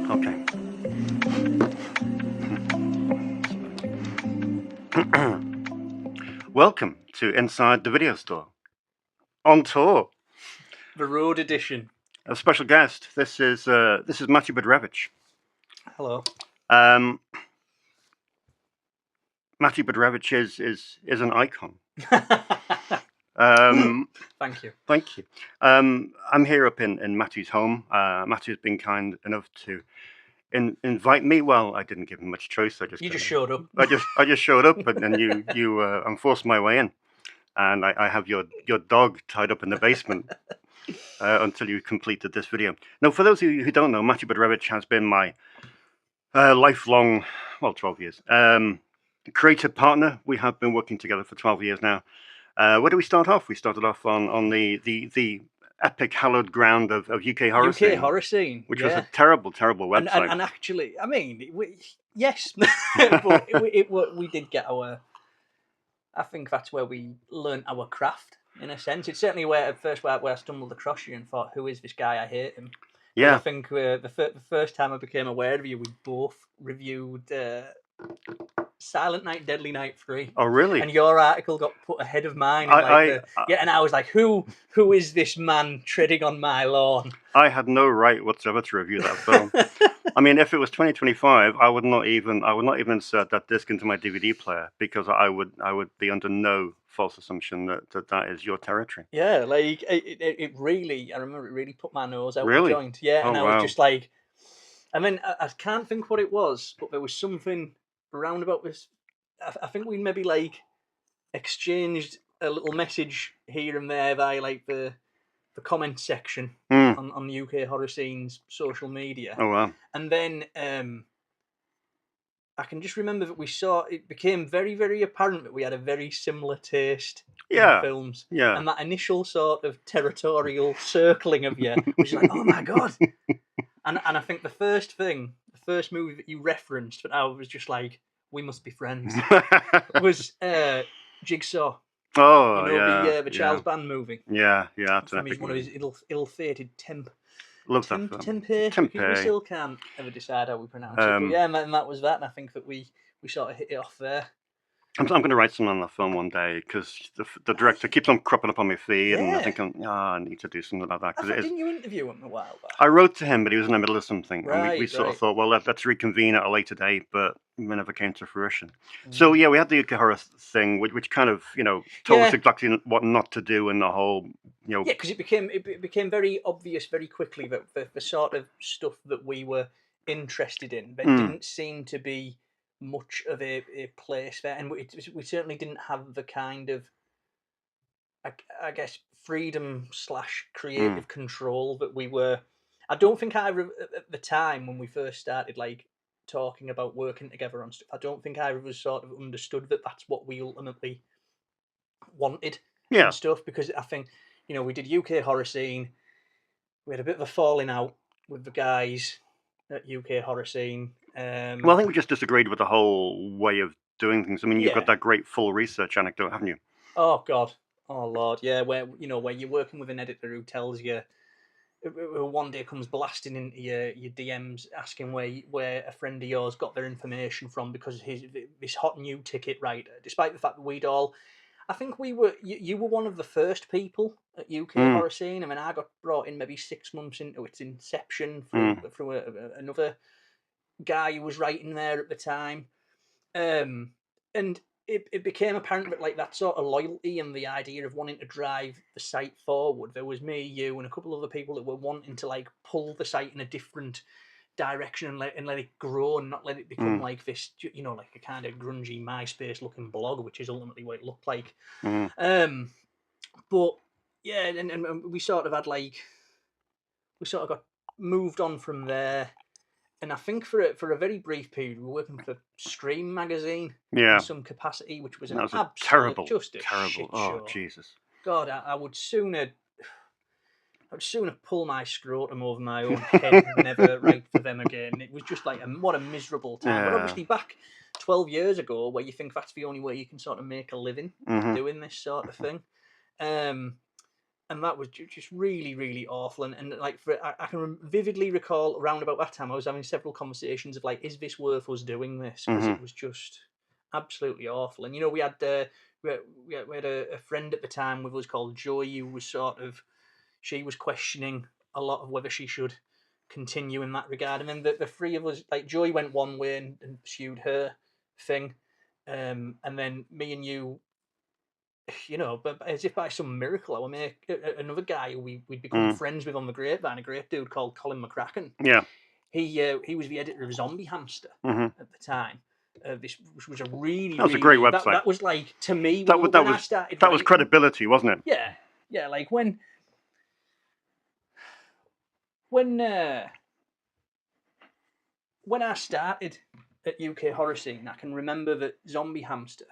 Okay. Welcome to Inside the Video Store. On tour. The road edition. A special guest. This is Matty Budrewicz. Hello. Matty Budrewicz is an icon. Thank you. Thank you. I'm here up in Matty's home. Matty has been kind enough to invite me. Well, I didn't give him much choice. I just showed up. I just showed up, and you forced my way in, and I have your dog tied up in the basement until you completed this video. Now, for those of you who don't know, Matty Budrewicz has been my lifelong, 12 years, creative partner. We have been working together for 12 years now. Where do we start off? We started off on the epic hallowed ground of UK horror scene. UK horror scene, which was a terrible website. And actually, I mean, yes, but we did get our. I think that's where we learnt our craft, in a sense. It's certainly where I stumbled across you and thought, "Who is this guy? I hate him." Yeah. And I think the first time I became aware of you, we both reviewed Silent Night, Deadly Night 3. Oh, really? And your article got put ahead of mine. And I was like, who is this man treading on my lawn? I had no right whatsoever to review that film. I mean, if it was 2025, I would not even insert that disc into my DVD player, because I would be under no false assumption that is your territory. Yeah, like it really, I remember it really put my nose out Really? the joint. Yeah, Oh, and I wow. was just like, I mean, I can't think what it was, but there was something around about this. I think we maybe like exchanged a little message here and there via like the comment section on the UK horror scene's social media. Oh, wow. And then I can just remember that it became very, very apparent that we had a very similar taste in films. Yeah. And that initial sort of territorial circling of you was like, oh my God. And I think the first movie that you referenced, that I was just like, we must be friends, was Jigsaw. Oh, the Charles Band movie. Yeah, that's one of his ill-fated Love that film. Tempeh. We still can't ever decide how we pronounce it. But yeah, and that was that. And I think that we sort of hit it off there. I'm going to write something on that film one day, because the director keeps on cropping up on my feed, and I think I need to do something like that. Didn't you interview him a while back? I wrote to him, but he was in the middle of something. Right, and we sort of thought, well, let's reconvene at a later date, but it never came to fruition. So yeah, we had the UK horror thing, which kind of told us exactly what not to do in the whole Yeah, because it became very obvious very quickly that the sort of stuff that we were interested in, there didn't seem to be much of a place there, and we certainly didn't have the kind of, I guess, freedom / creative control that we were. I don't think at the time when we first started like talking about working together on stuff, I don't think I was sort of understood that that's what we ultimately wanted and stuff, because I think we did UK horror scene, we had a bit of a falling out with the guys at UK horror scene. Well, I think we just disagreed with the whole way of doing things. I mean, you've got that great full research anecdote, haven't you? Oh God, oh Lord, yeah. Where you're working with an editor who tells you, one day comes blasting into your DMs asking where a friend of yours got their information from, because this hot new ticket writer, despite the fact that we'd all, I think you were one of the first people at UK horror scene. I mean, I got brought in maybe 6 months into its inception through another guy who was writing there at the time, and it became apparent that like that sort of loyalty and the idea of wanting to drive the site forward, there was me, you, and a couple of other people that were wanting to like pull the site in a different direction and let it grow and not let it become like this, like a kind of grungy MySpace looking blog, which is ultimately what it looked like. But yeah, and we sort of had like, we sort of got moved on from there. And I think for a very brief period, we were working for Scream magazine in some capacity, which was terrible. Shit show. Oh Jesus! God, I would sooner pull my scrotum over my own head than ever write for them again. It was just like what a miserable time. But obviously, back 12 years ago, where you think that's the only way you can sort of make a living doing this sort of thing. and that was just really, really awful. And like, I can vividly recall around about that time, I was having several conversations of like, is this worth us doing this? Because it was just absolutely awful. And we had we had a friend at the time with us called Joy, who was she was questioning a lot of whether she should continue in that regard. And then the three of us, like Joy went one way and pursued her thing, and then me and you, but as if by some miracle, I met another guy who we'd become friends with on the grapevine, a great dude called Colin McCracken. Yeah. He was the editor of Zombie Hamster at the time. This was a really, that was a great website. That was like, to me, I started. That was credibility, wasn't it? Yeah, yeah. Like when I started at UK Horror Scene, I can remember that Zombie Hamster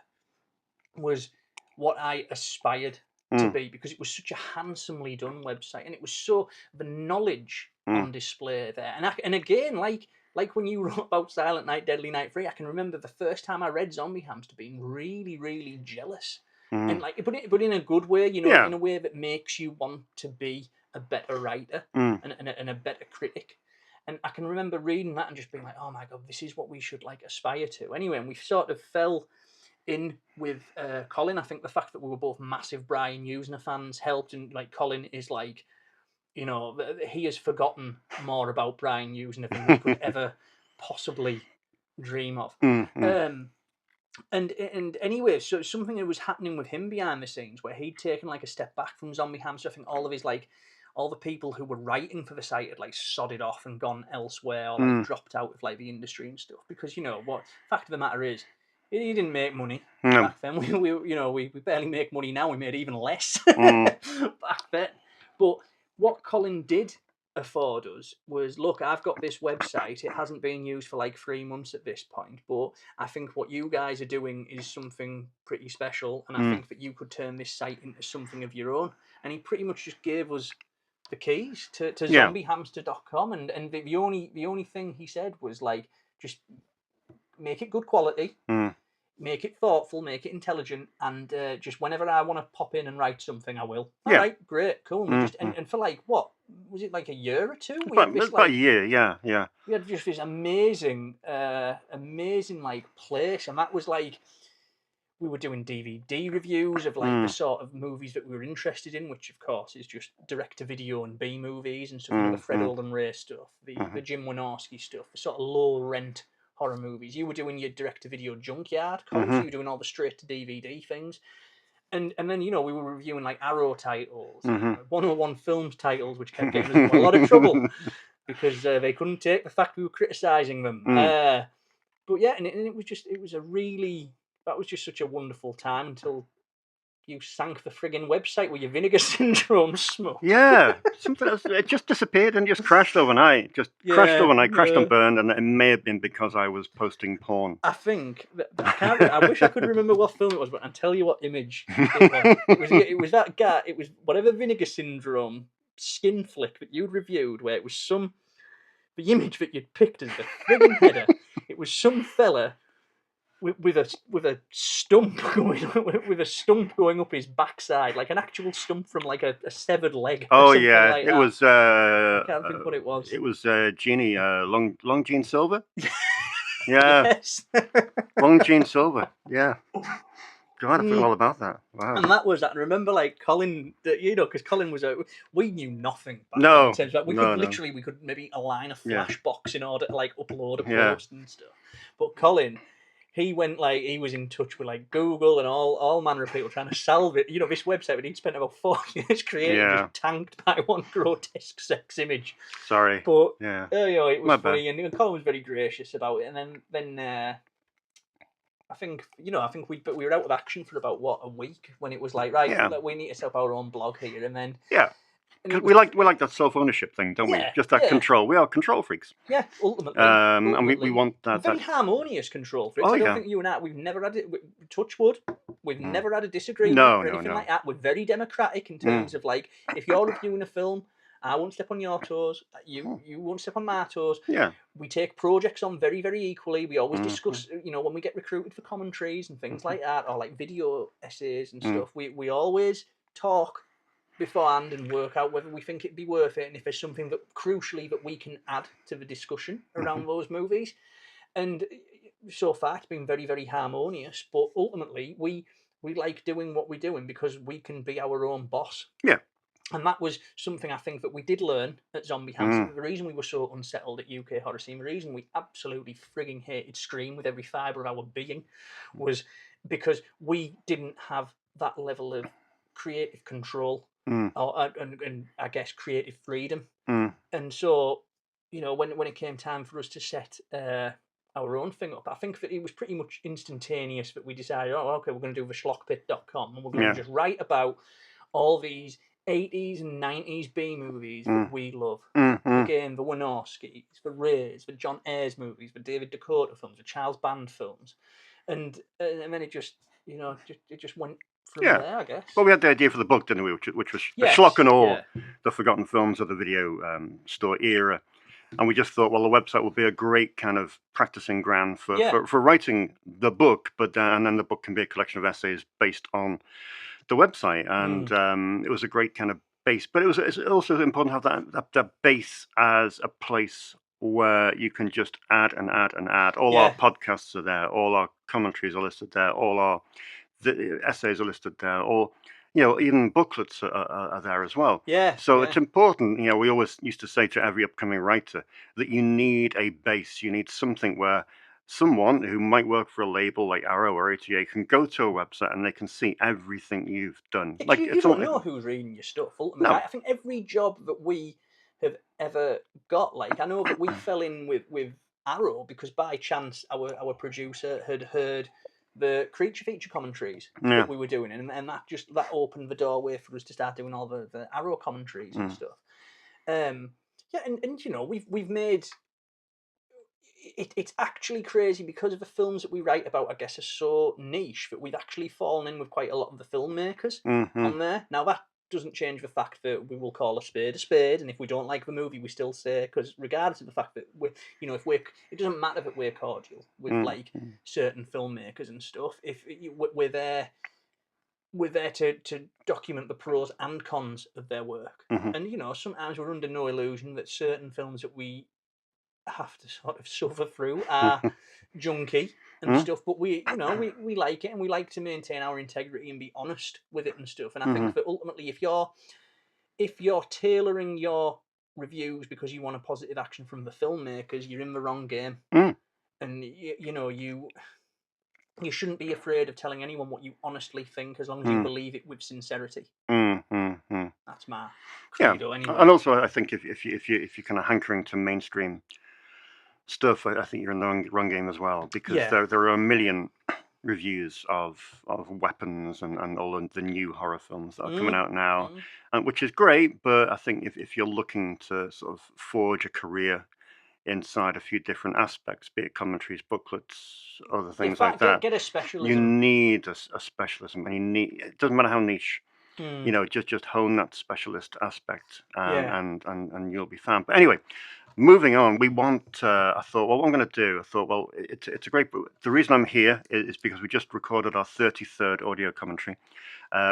was what I aspired to be, because it was such a handsomely done website, and it was so the knowledge on display there. And again, like when you wrote about Silent Night, Deadly Night 3, I can remember the first time I read Zombie Hamster being really, really jealous, and like, but in a good way, in a way that makes you want to be a better writer and a better critic. And I can remember reading that and just being like, oh my God, this is what we should like aspire to. Anyway, and we sort of fell in with Colin. I think the fact that we were both massive Brian Usner fans helped, and like Colin is like, he has forgotten more about Brian Usner than we could ever possibly dream of. And anyway, so something that was happening with him behind the scenes, where he'd taken like a step back from Zombie Hamster. I think all the people who were writing for the site had like sodded off and gone elsewhere, or like dropped out of like the industry and stuff. Because fact of the matter is, he didn't make money back then. We barely make money now. We made even less back then. But what Colin did afford us was, look, I've got this website. It hasn't been used for like 3 months at this point, but I think what you guys are doing is something pretty special, and I think that you could turn this site into something of your own. And he pretty much just gave us the keys to zombiehamster.com, and the only thing he said was like, just make it good quality, make it thoughtful, make it intelligent, and just whenever I want to pop in and write something, I will. All right, great, cool. And for like, what was it, like a year or two? About a year, yeah. We had just this amazing like place, and that was like, we were doing DVD reviews of like the sort of movies that we were interested in, which of course is just direct-to-video and B movies and stuff, the Fred Olden Ray stuff, the Jim Wynorski stuff, the sort of low-rent horror movies. You were doing your direct-to-video junkyard, you were doing all the straight-to-DVD things. And then, we were reviewing like Arrow titles, 101 Films titles, which kept getting us in a lot of trouble because they couldn't take the fact we were criticising them. But yeah, and it was just such a wonderful time until you sank the frigging website with your vinegar syndrome smoke. Yeah, something else. It just disappeared and just crashed overnight. Crashed and burned, and it may have been because I was posting porn. I think I wish I could remember what film it was, but I'll tell you what image it was. It was that guy. It was whatever vinegar syndrome skin flick that you'd reviewed, where it was the image that you'd picked as the frigging header. It was some fella with a stump going up his backside, like an actual stump from like a severed leg. Oh yeah, like it was. I can't think what it was. It was Jeannie, Long Jean Silver. Yeah, yes. Long Jean Silver. Yeah. God, I forgot all about that. Wow. And that was that. I remember, like Colin, because Colin was we knew nothing. No, in terms of, we could maybe align a flash box in order to like upload a post and stuff. But Colin, he went he was in touch with like Google and all manner of people trying to salve it. This website that he'd spent about 4 years creating, just tanked by one grotesque sex image. Sorry, but yeah, it was funny, and Colin was very gracious about it. And then I think we were out of action for about a week when it was like, right, we need to set up our own blog here, and then we like that self-ownership thing, don't we? Just that control. We are control freaks. Yeah, ultimately. And we want that. Very harmonious control freaks. I don't think you and I, we've never had it. Touch wood. We've never had a disagreement or anything like that. We're very democratic in terms of like, if you're reviewing a film, I won't step on your toes. You won't step on my toes. Yeah. We take projects on very, very equally. We always discuss, when we get recruited for commentaries and things like that, or like video essays and stuff. We always talk beforehand and work out whether we think it'd be worth it, and if there's something that crucially that we can add to the discussion around those movies. And so far, it's been very, very harmonious. But ultimately, we like doing what we're doing because we can be our own boss. Yeah. And that was something I think that we did learn at Zombie House. The reason we were so unsettled at UK Horror Scene, the reason we absolutely frigging hated Scream with every fibre of our being, was because we didn't have that level of creative control or, and I guess creative freedom. And so, you know, when it came time for us to set our own thing up, I think that it was pretty much instantaneous that we decided, oh, okay, we're going to do the schlockpit.com and we're going to just write about all these 80s and 90s B movies that we love. Again, the Wynorskis, the Rays, the John Ayres movies, the David DeCoteau films, the Charles Band films. And then it just, you know, it just went from there, I guess. Well, we had the idea for the book, didn't we? Which was the Schlock and Awe, the forgotten films of the video store era. And we just thought, well, the website would be a great kind of practicing ground for writing the book, but and then the book can be a collection of essays based on the website. And it was a great kind of base. But it's also important to have that base as a place where you can just add and add and add. All our podcasts are there, all our commentaries are listed there, all our essays are listed there, or even booklets are there as well. So it's important. We always used to say to every upcoming writer that you need a base. You need something where someone who might work for a label like Arrow or ATA can go to a website and they can see everything you've done. Like you don't know who's reading your stuff. Ultimately, I think every job that we have ever got, like I know that we fell in with Arrow because by chance our producer had heard the creature feature commentaries that we were doing, and that opened the doorway for us to start doing all the Arrow commentaries and stuff. And we've made it's actually crazy because of the films that we write about, I guess, are so niche that we've actually fallen in with quite a lot of the filmmakers on there. Now that doesn't change the fact that we will call a spade, and if we don't like the movie, we still say, because regardless of the fact that it doesn't matter that we're cordial with like certain filmmakers and stuff. If we're there to document the pros and cons of their work, and sometimes we're under no illusion that certain films that we have to sort of suffer through are junky and stuff, but we like it, and we like to maintain our integrity and be honest with it and stuff. And I think that ultimately, if you're tailoring your reviews because you want a positive action from the filmmakers, you're in the wrong game. And you shouldn't be afraid of telling anyone what you honestly think, as long as you believe it with sincerity. That's my credo anyway. And also, I think if you're kind of hankering to mainstream stuff, I think you're in the wrong game as well, because there are a million reviews of weapons and all the new horror films that are coming out now, which is great. But I think if you're looking to sort of forge a career inside a few different aspects, be it commentaries, booklets, other things like that, get a specialism. You need a specialism, and it doesn't matter how niche. Just hone that specialist aspect, and you'll be fine. But anyway, moving on, we want. I thought, well, what I'm going to do? I thought, well, it's a great. The reason I'm here is because we just recorded our 33rd audio commentary,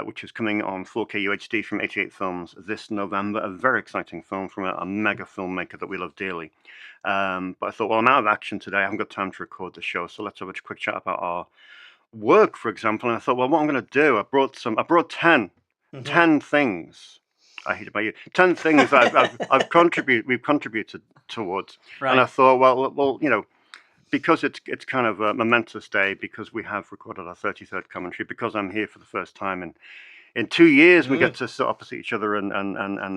which is coming on 4K UHD from 88 Films this November. A very exciting film from a mega filmmaker that we love dearly. But I thought, well, I'm out of action today. I haven't got time to record the show, so let's have a quick chat about our work, for example. And I thought, well, what I'm going to do? I brought 10 things. I hate about you. 10 things that we've contributed towards. Right. And I thought, well, because it's kind of a momentous day, because we have recorded our 33rd commentary, because I'm here for the first time in 2 years, we get to sit opposite each other and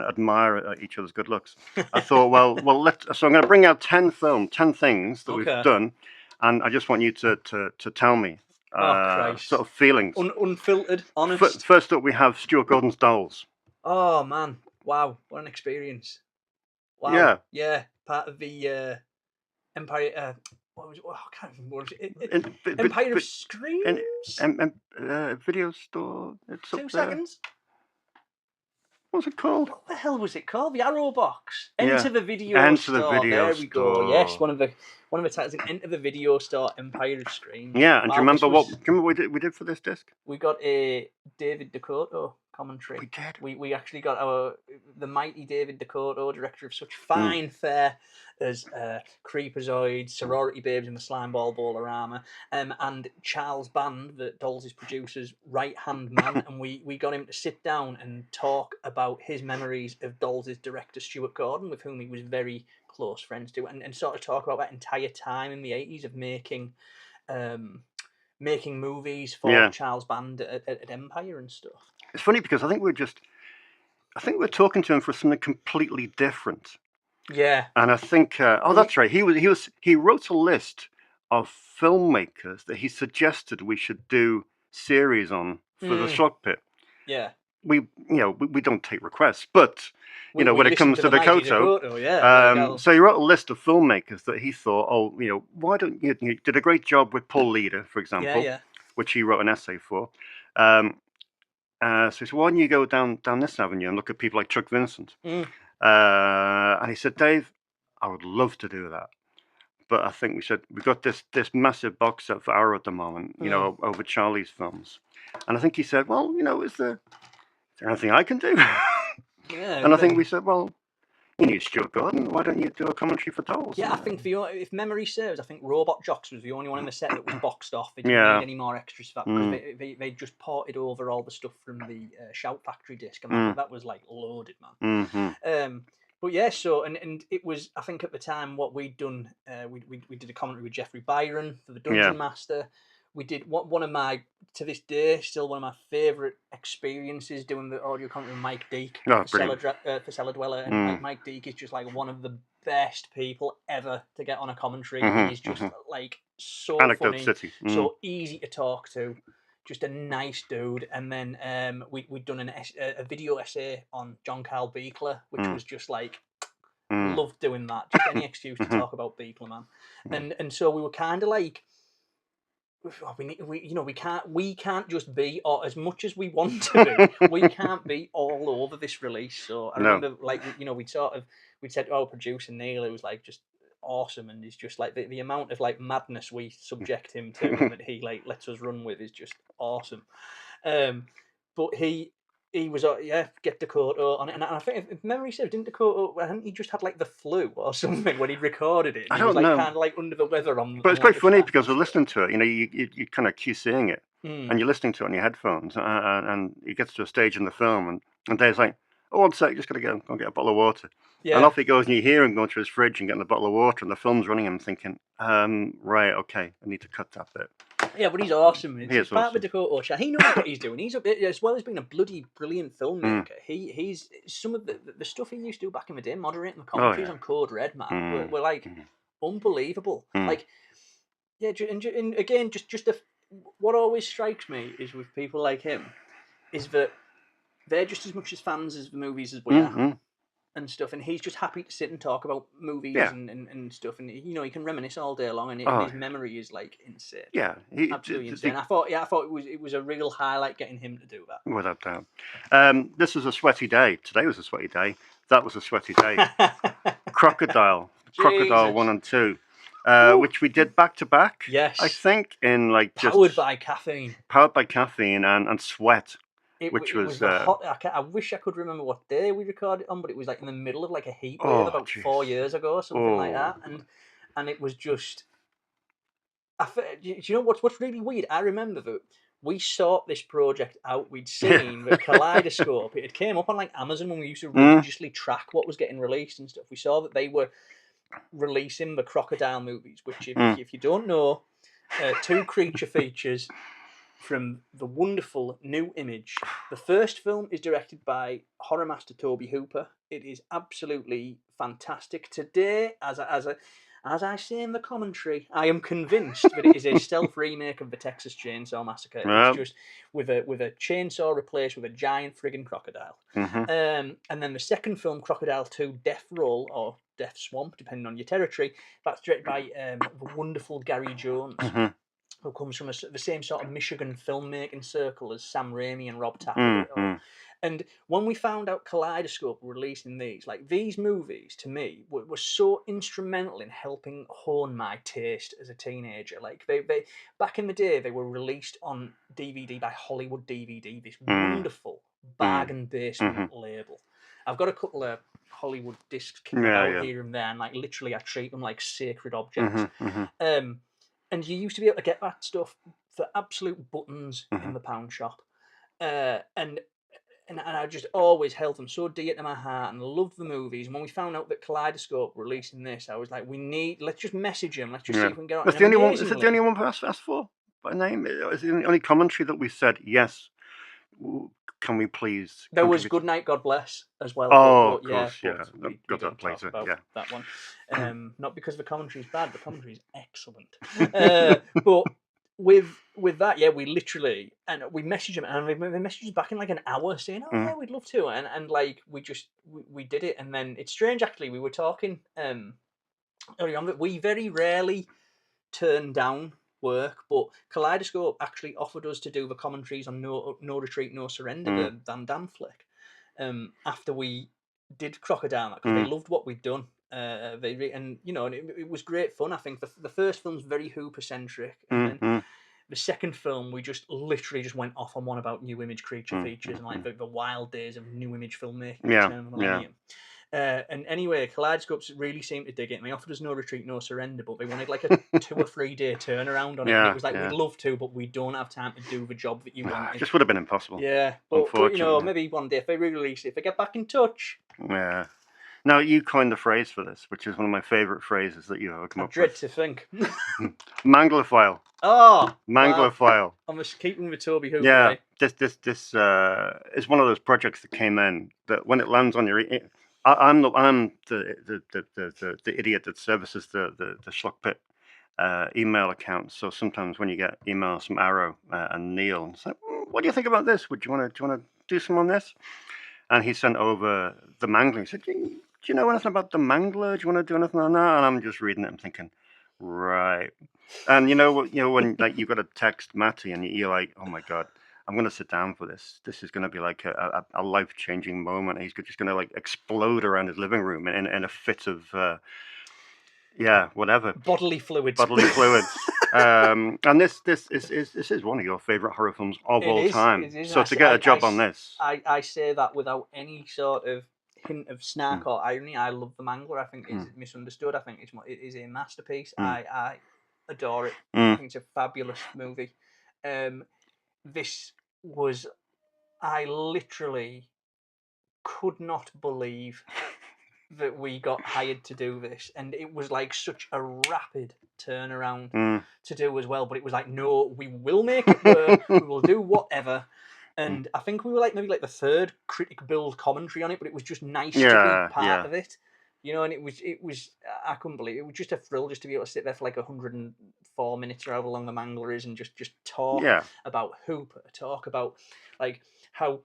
admire each other's good looks. I thought, so I'm going to bring out 10 things that we've done, and I just want you to tell me sort of feelings. Unfiltered, honest. First up, we have Stuart Gordon's Dolls. Oh man! Wow, what an experience! Wow. Yeah. Part of the Empire. What was it? I can't remember. What was it? Empire of Screams. Video store. It's 2 seconds. What's it called? What the hell was it called? The Arrow Box. Enter the video store. There we go. Yes, one of the titles in Enter the Video Store. Empire of Screams. Yeah, and do you remember what we did for this disc? We got a David DeCoteau commentary. We did. We actually got the mighty David DeCoteau, director of such fine fare as Creepazoid, Sorority Babes and the Slimeball Bowlerama, and Charles Band, the Dolls' producer's right-hand man, and we got him to sit down and talk about his memories of Dolls' director Stuart Gordon, with whom he was very close friends to, and sort of talk about that entire time in the 80s of making movies for Charles Band at Empire and stuff. It's funny because I think we're talking to him for something completely different. Yeah. And I think that's right. He wrote a list of filmmakers that he suggested we should do series on for the Shock Pit. Yeah. We don't take requests, but when it comes to DeCoteau, so he wrote a list of filmmakers that he thought, why don't you did a great job with Paul Leader, for example, which he wrote an essay for. So he said, why don't you go down this avenue and look at people like Chuck Vincent? And he said, Dave, I would love to do that, but I think we've got this massive box set for Arrow at the moment, over Charlie's films, and I think he said, well, is there anything I can do? And I think we said, well, you need Stuart Gordon. Why don't you do a commentary for Dolls? Yeah, I think if memory serves, I think Robot Jocks was the only one in the set that was boxed off. They didn't need any more extras for that because they just ported over all the stuff from the Shout Factory disc, and that was like loaded, man. Mm-hmm. But yeah, so and it was, I think at the time what we'd done, we did a commentary with Jeffrey Byron for the Dungeon Master. We did one of my, to this day, still one of my favourite experiences doing the audio commentary with Mike Deek for Cellar Dweller. And Mike Deek is just like one of the best people ever to get on a commentary. He's just like so funny, so easy to talk to, just a nice dude. And then we'd done a video essay on John Carl Beekler, which was just like, loved doing that. Just any excuse to talk about Beekler, man. And so we were kind of like, we can't just be, or as much as we want to be, we can't be all over this release. So I remember, we said, producer Neil, it was like just awesome, and he's just like the amount of like madness we subject him to and that he like lets us run with is just awesome. But he was get DeCoteau on it, and I think if memory serves, didn't DeCoteau? I think he just had like the flu or something when he recorded it. I don't know. Kind of like under the weather on. But it's quite funny because we're listening to it. You kind of QCing it, and you're listening to it on your headphones, and it gets to a stage in the film, and Dave's like, "Oh, 1 sec, just gotta go and get a bottle of water." Yeah. And off he goes, and you hear him going to his fridge and getting a bottle of water, and the film's running. I'm thinking, right, okay, I need to cut that bit. Yeah, but he's awesome. He's part of the DeCoteau chat. He knows what he's doing. He's as well as being a bloody brilliant filmmaker. He's some of the stuff he used to do back in the day, moderating the commentaries on Code Red, man, were like unbelievable. Like, yeah, and again, what always strikes me is with people like him, is that they're just as much as fans of the movies as we are. And stuff, and he's just happy to sit and talk about movies and stuff, and he can reminisce all day long, and his memory is like insane. Yeah, absolutely insane. I thought it was a real highlight getting him to do that. Without doubt. This was a sweaty day. Today was a sweaty day. That was a sweaty day. Crocodile 1 and 2, which we did back to back. Yes, I think in like just powered by caffeine and sweat. Which was hot. I wish I could remember what day we recorded on, but it was like in the middle of like a heat wave about 4 years ago, or something like that, and it was just. Do you know what's really weird? I remember that we sought this project out. We'd seen the Kaleidoscope. It came up on like Amazon when we used to religiously track what was getting released and stuff. We saw that they were releasing the Crocodile movies, which if you don't know, 2 creature features from the wonderful New Image. The first film is directed by horror master Toby Hooper. It is absolutely fantastic. Today, as I say in the commentary, I am convinced that it is a stealth remake of the Texas Chainsaw Massacre. It's just with a chainsaw replaced with a giant friggin' crocodile. And then the second film, Crocodile 2 Death Roll, or Death Swamp, depending on your territory, that's directed by the wonderful Gary Jones. Who comes from the same sort of Michigan filmmaking circle as Sam Raimi and Rob Tapper. And when we found out Kaleidoscope were releasing these movies, to me, were so instrumental in helping hone my taste as a teenager. Like, they back in the day, they were released on DVD by Hollywood DVD, this wonderful, bargain basement label. I've got a couple of Hollywood discs kicking about here and there, and like literally I treat them like sacred objects. And you used to be able to get that stuff for absolute buttons in the pound shop. And I just always held them so dear to my heart and loved the movies. And when we found out that Kaleidoscope were releasing this, I was like, let's just message them. Let's just see if we can get on. That's the only one. Is it the only one for us asked for by name? Is it the only commentary that we said, yes, can we please? There was Good Night, God Bless as well. Oh, of course, we got that later. Yeah. That one. Not because the commentary is bad, the commentary is excellent. But with that, we literally, and we messaged them, and they messaged us back in like an hour saying, "Oh yeah, we'd love to," and like we did it, and then it's strange actually. We were talking earlier on that we very rarely turn down work, but Kaleidoscope actually offered us to do the commentaries on No Retreat, No Surrender, the Van Damme flick, after we did Crocodile, because they loved what we'd done. And it was great fun. I think the first film's very Hooper centric, and then the second film we just literally went off on one about new image creature features and like the wild days of new image filmmaking. And anyway, Kaleidoscopes really seemed to dig it, and they offered us No Retreat, No Surrender, but they wanted like a 2 or 3 day turnaround on it. And it was like, we'd love to, but we don't have time to do the job that you want. It just would have been impossible. Yeah, but maybe one day if they re-release it, if they get back in touch. Yeah. Now, you coined the phrase for this, which is one of my favourite phrases that you ever come up with. I dread to think. Manglophile. Oh! Manglophile. Wow. I'm just keeping with Toby Hooper. Yeah, right? this is one of those projects that came in that when it lands on your... I'm the idiot that services the Schlock Pit email account. So sometimes when you get emails from Arrow and Neil, it's like, what do you think about this? Do you want to do some on this? And he sent over the Mangler. He said, do you know anything about the Mangler? Do you want to do anything on that? And I'm just reading it and thinking, right. And when like you've got to text Matty and you're like, oh my God, I'm going to sit down for this. This is going to be like a life-changing moment. He's just going to like explode around his living room in a fit of, whatever. Bodily fluids. And this is one of your favourite horror films of all time. So to get a job on this. I say that without any sort of hint of snark or irony. I love The Mangler. I think it's misunderstood. I think it is a masterpiece. I adore it. I think it's a fabulous movie. I literally could not believe that we got hired to do this, and it was like such a rapid turnaround to do as well. But it was like, no, we will make it work. We will do whatever. And I think we were like maybe like the third Critic build commentary on it, but it was just nice to be part of it. And it was I couldn't believe it. It was just a thrill just to be able to sit there for like 104 minutes or however long The Mangler is and just talk about Hooper, talk about like how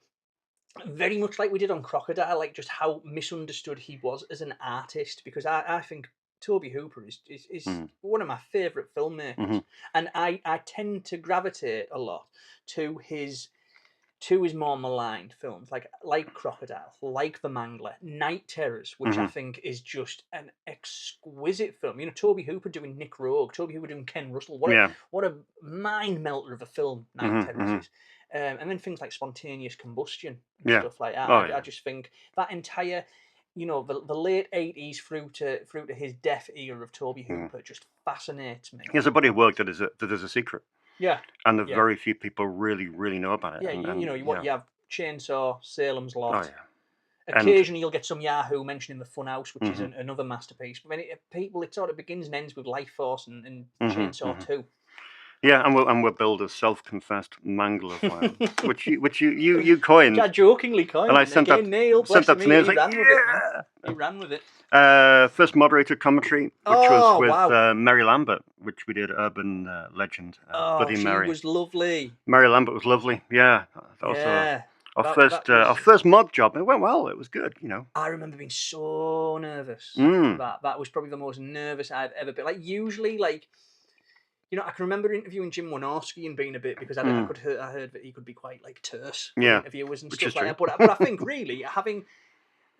very much like we did on Crocodile, like just how misunderstood he was as an artist, because I think Toby Hooper is one of my favourite filmmakers, and I tend to gravitate a lot to his more maligned films, like Crocodile, like The Mangler, Night Terrors, which I think is just an exquisite film. Toby Hooper doing Nick Rogue, Toby Hooper doing Ken Russell. What a mind melter of a film Night Terrors is. And then things like Spontaneous Combustion and stuff like that. I just think that entire, the late 80s through to his death era of Toby Hooper just fascinates me. He has a body of work that is a secret. Yeah. And very few people really, really know about it. Yeah, you have Chainsaw, Salem's Lot. Oh, yeah. Occasionally you'll get some Yahoo mentioning The Funhouse, which is another masterpiece. But then it sort of begins and ends with Life Force and Chainsaw 2. Yeah, and we're billed as self-confessed Manglophile, which you coined. I jokingly coined. And I sent that to Neil. He ran with it. First moderated commentary, which was with Mary Lambert, which we did Urban Legend. Bloody Mary. She was lovely. Mary Lambert was lovely. Yeah, that was our first mod job. It went well. It was good. I remember being so nervous. That was probably the most nervous I've ever been. Like usually, I can remember interviewing Jim Wynorski and being a bit, because I heard that he could be quite terse with interviewers and stuff like that. But I think really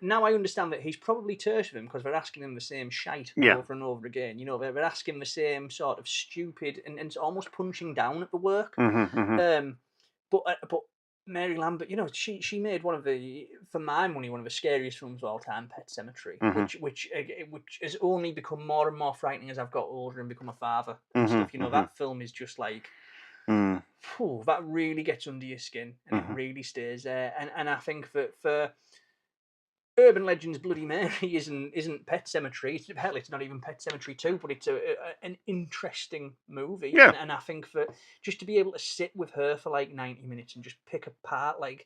now I understand that he's probably terse with him because they're asking him the same shite over and over again. They're asking the same sort of stupid and it's almost punching down at the work. But Mary Lambert, she made one of the, for my money, one of the scariest films of all time, Pet Sematary, which has only become more and more frightening as I've got older and become a father and stuff. That film is just like, that really gets under your skin and it really stays there. And I think that for Urban Legends, Bloody Mary isn't Pet Sematary. Hell, it's not even Pet Sematary 2, but it's an interesting movie. Yeah. And I think that just to be able to sit with her for like 90 minutes and just pick apart like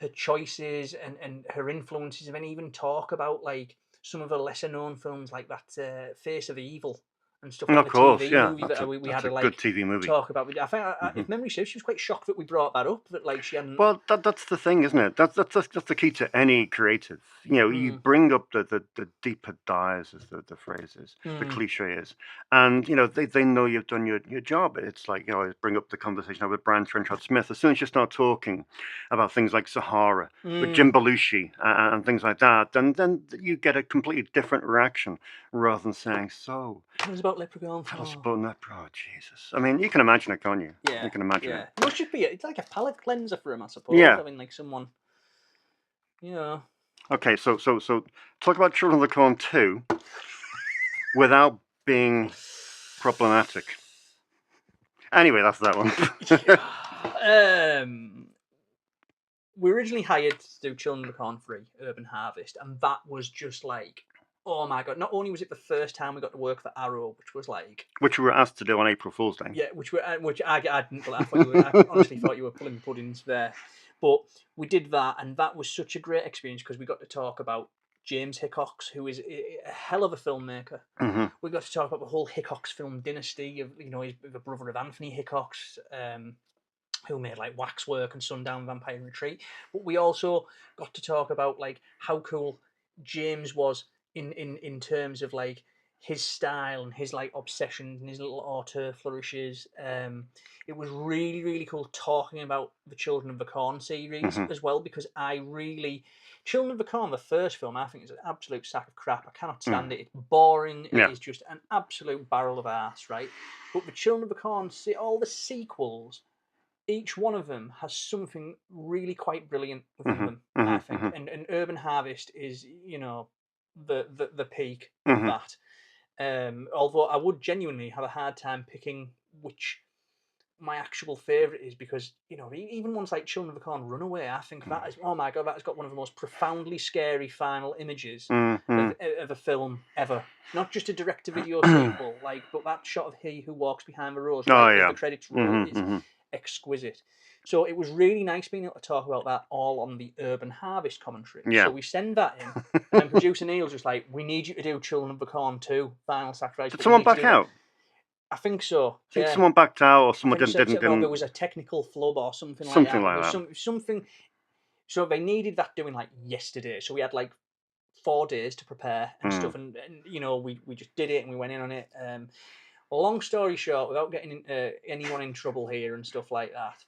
her choices and her influences, and even talk about like some of the lesser known films like that Face of Evil and stuff like Of course, TV yeah. movie That's that we had a to like good TV movie. talk about. I think if memory serves, she was quite shocked that we brought that up. That like she hadn't. Well, that's the thing, isn't it? That's the key to any creative. You bring up the deeper dives, as the phrase is, the cliche is, and they know you've done your job. It's like I bring up the conversation I had with Brian Trenchard Smith. As soon as you start talking about things like Sahara with Jim Belushi and things like that, then you get a completely different reaction rather than saying, "So Tell us about Leprechaun. tell us about Leprechaun." Oh, Jesus! I mean, you can imagine it, can't you? Yeah, you can imagine it. It must just be. It's like a palate cleanser for him, I suppose. Yeah. I mean, like someone. Okay, so talk about Children of the Corn 2 without being problematic. Anyway, that's that one. We originally hired to do Children of the Corn 3, Urban Harvest, and that was just like, oh my god! Not only was it the first time we got to work for Arrow, which was like, which we were asked to do on April Fool's Day. Yeah, which I didn't. I honestly thought you were pulling puddings there, but we did that, and that was such a great experience because we got to talk about James Hickox, who is a hell of a filmmaker. We got to talk about the whole Hickox film dynasty of he's the brother of Anthony Hickox, who made like Waxwork and Sundown Vampire Retreat. But we also got to talk about like how cool James was in terms of like his style and his like obsessions and his little auteur flourishes. It was really, really cool talking about the Children of the Corn series as well, because Children of the Corn, the first film, I think is an absolute sack of crap. I cannot stand it. It's boring. It is just an absolute barrel of arse, right? But the Children of the Corn, all the sequels, each one of them has something really quite brilliant within them, I think. And Urban Harvest is, the peak of that. Although I would genuinely have a hard time picking which my actual favourite is, because even ones like Children of the Corn Runaway, I think that is, oh my god, that has got one of the most profoundly scary final images of a film ever. Not just a direct-to-video sequel, but that shot of he who walks behind the rose as the credits roll is exquisite. So it was really nice being able to talk about that all on the Urban Harvest commentary. Yeah. So we send that in, and then producer Neil's just like, we need you to do Children of the Corn 2, Final Sacrifice. Did someone back out? I think so. I think someone backed out, or someone didn't. Or there was a technical flub or something like that. Something. So they needed that doing like yesterday. So we had like 4 days to prepare and stuff, and we just did it and we went in on it. Long story short, without getting anyone in trouble here and stuff like that,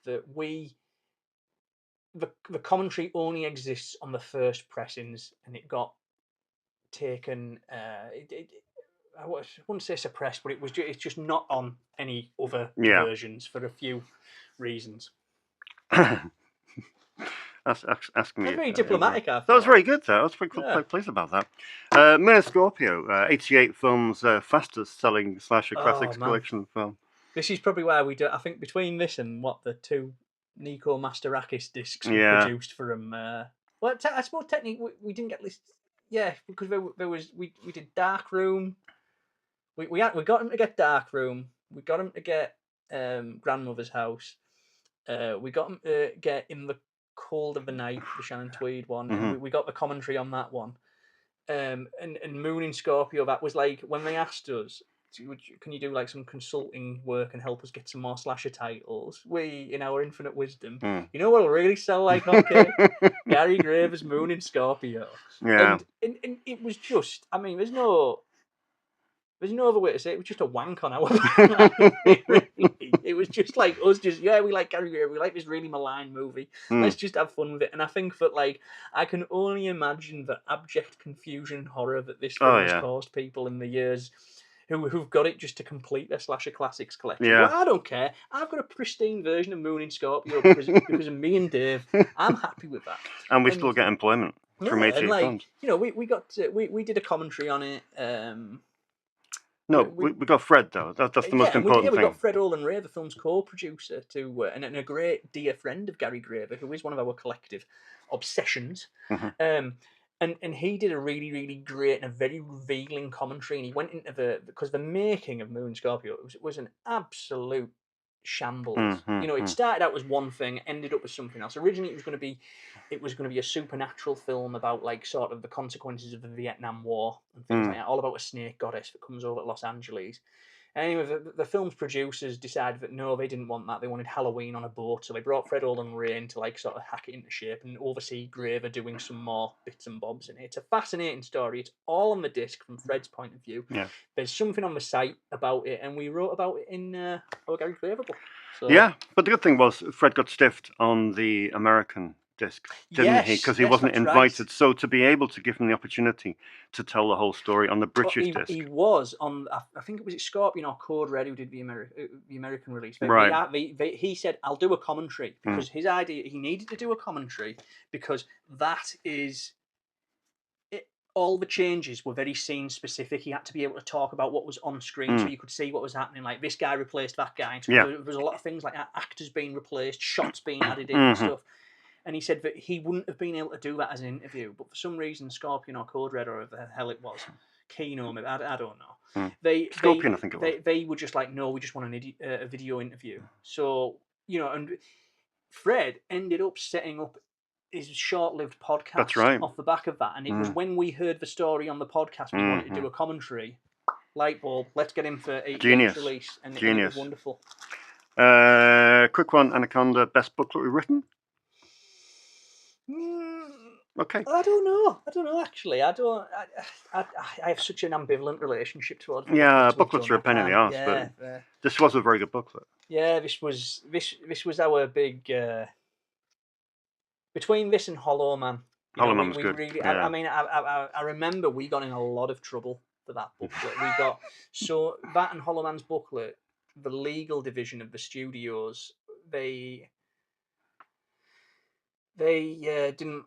the commentary only exists on the first pressings, and it got taken. I wouldn't say suppressed, but it's just not on any other versions for a few reasons. Ask me. That's very diplomatic. That was very good, though. I was quite pleased about that. Moon and Scorpio, 88 films, fastest selling slasher classics collection film. This is probably why we do. I think between this and the 2 Nico Masterakis discs we produced for him. Well, I suppose technically we didn't get lists. Yeah, because we did Dark Room. We got him to get Dark Room. We got him to get Grandmother's House. We got him to get In the Cold of the Night, the Shannon Tweed one. And we got the commentary on that one. And Moon in Scorpio, that was like when they asked us, can you do like some consulting work and help us get some more slasher titles? We, in our infinite wisdom, what'll really sell like okay? Gary Graver's Moon in Scorpio. Yeah. And it was just, I mean, there's no other way to say it. It was just a wank on our It was just like us we like Gary Graver, we like this really malign movie. Let's just have fun with it. And I think that I can only imagine the abject confusion and horror that this film has caused people in the years who've got it just to complete their Slasher Classics collection. Yeah. But I don't care. I've got a pristine version of Moon in Scorpio because of me and Dave. I'm happy with that. And we still get employment from 88 and films. We did a commentary on it. No, we got Fred though. That's the most important thing. We got Fred Olin Ray, the film's co-producer, and a great dear friend of Gary Graver, who is one of our collective obsessions. And he did a really, really great and a very revealing commentary. And he went into because the making of Moon Scorpio was an absolute shambles. It started out as one thing, ended up as something else. Originally, it was going to be a supernatural film about like sort of the consequences of the Vietnam War and things like that, all about a snake goddess that comes over to Los Angeles. Anyway, the film's producers decided that no, they didn't want that. They wanted Halloween on a boat, so they brought Fred Olin Ray in to like sort of hack it into shape and oversee Graver doing some more bits and bobs in it. It's a fascinating story. It's all on the disc from Fred's point of view. Yeah. There's something on the site about it, and we wrote about it in our Gary Graver book. So, yeah, but the good thing was Fred got stiffed on the American disc, didn't he? Because he wasn't invited. Right. So to be able to give him the opportunity to tell the whole story on the British disc. He was on, I think it was Scorpion or Code Red who did the American release. He said, I'll do a commentary, because his idea, he needed to do a commentary because that is... all the changes were very scene specific. He had to be able to talk about what was on screen so you could see what was happening. Like this guy replaced that guy. So there was a lot of things like actors being replaced, shots being added in and stuff. And he said that he wouldn't have been able to do that as an interview, but for some reason, Scorpion or Code Red or whatever the hell it was, Kino, maybe, I don't know. Scorpion, I think it was. They were just like, no, we just want a video interview. So, and Fred ended up setting up his short-lived podcast off the back of that. And it was when we heard the story on the podcast, we wanted to do a commentary. Light bulb, let's get him for a release. And it was wonderful. Quick one, Anaconda, best booklet we've written? Okay. I don't know, actually. I have such an ambivalent relationship towards booklets. Yeah, booklets are a pain in the arse, but this was a very good booklet. Yeah, this was our big... between this and Hollow Man. Hollow Man was good. Really, I remember we got in a lot of trouble for that booklet. So that and Hollow Man's booklet, the legal division of the studios, they didn't,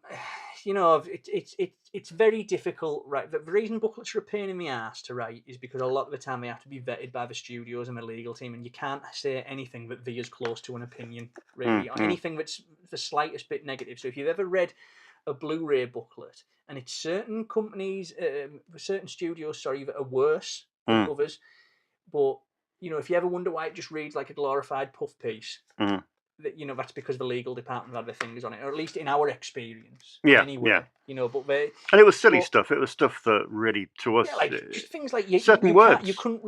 it's very difficult, right? The reason booklets are a pain in the ass to write is because a lot of the time they have to be vetted by the studios and the legal team, and you can't say anything that veers close to an opinion, really, or anything that's the slightest bit negative. So if you've ever read a Blu-ray booklet, and it's certain companies, certain studios, that are worse than others, but, if you ever wonder why it just reads like a glorified puff piece, that's because the legal department had their fingers on it, or at least in our experience. Anyway, but and it was silly stuff. It was stuff that really, to us, just things like certain words. You couldn't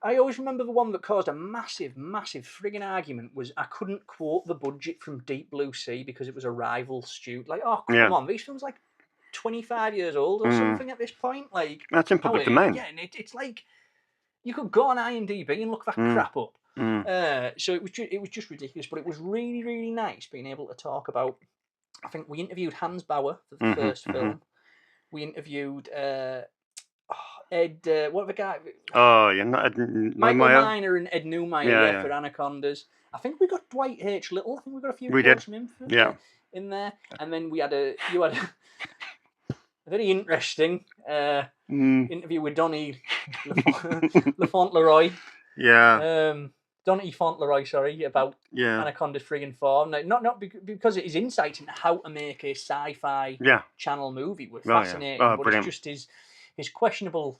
I always remember the one that caused a massive, massive frigging argument was I couldn't quote the budget from Deep Blue Sea because it was a rival studio. Like, oh, come on, these films like 25 years old or something at this point. Like, that's in public domain. Yeah, and it's like you could go on IMDb and look that crap up. So it was just ridiculous, but it was really, really nice being able to talk about. I think we interviewed Hans Bauer for the first film. We interviewed Ed, what the guy? Oh, yeah, not Ed Michael Miner and Ed Newmeyer for Anacondas. I think we got Dwight H. Little. I think we got a few quotes from him in there, and then you had a very interesting interview with Donny Lafont-Leroy. Donny Fauntleroy, about Anaconda's friggin' form. Now, not because of his insight into how to make a sci-fi channel movie was fascinating, but it's just his questionable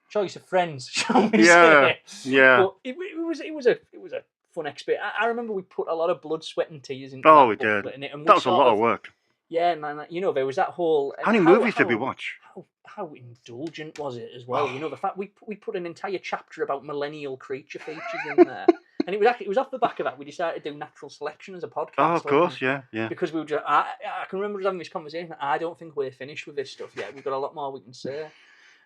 choice of friends, shall we say? Yeah. But it was a fun experience. I remember we put a lot of blood, sweat, and tears into that booklet in it, and that was a lot of work. Yeah, man. There was that whole. How many movies did we watch? How indulgent was it as well? The fact we put an entire chapter about millennial creature features in there, and it was off the back of that we decided to do Natural Selection as a podcast. Oh, of course, yeah. Because we were just, I can remember us having this conversation. I don't think we're finished with this stuff yet. We've got a lot more we can say,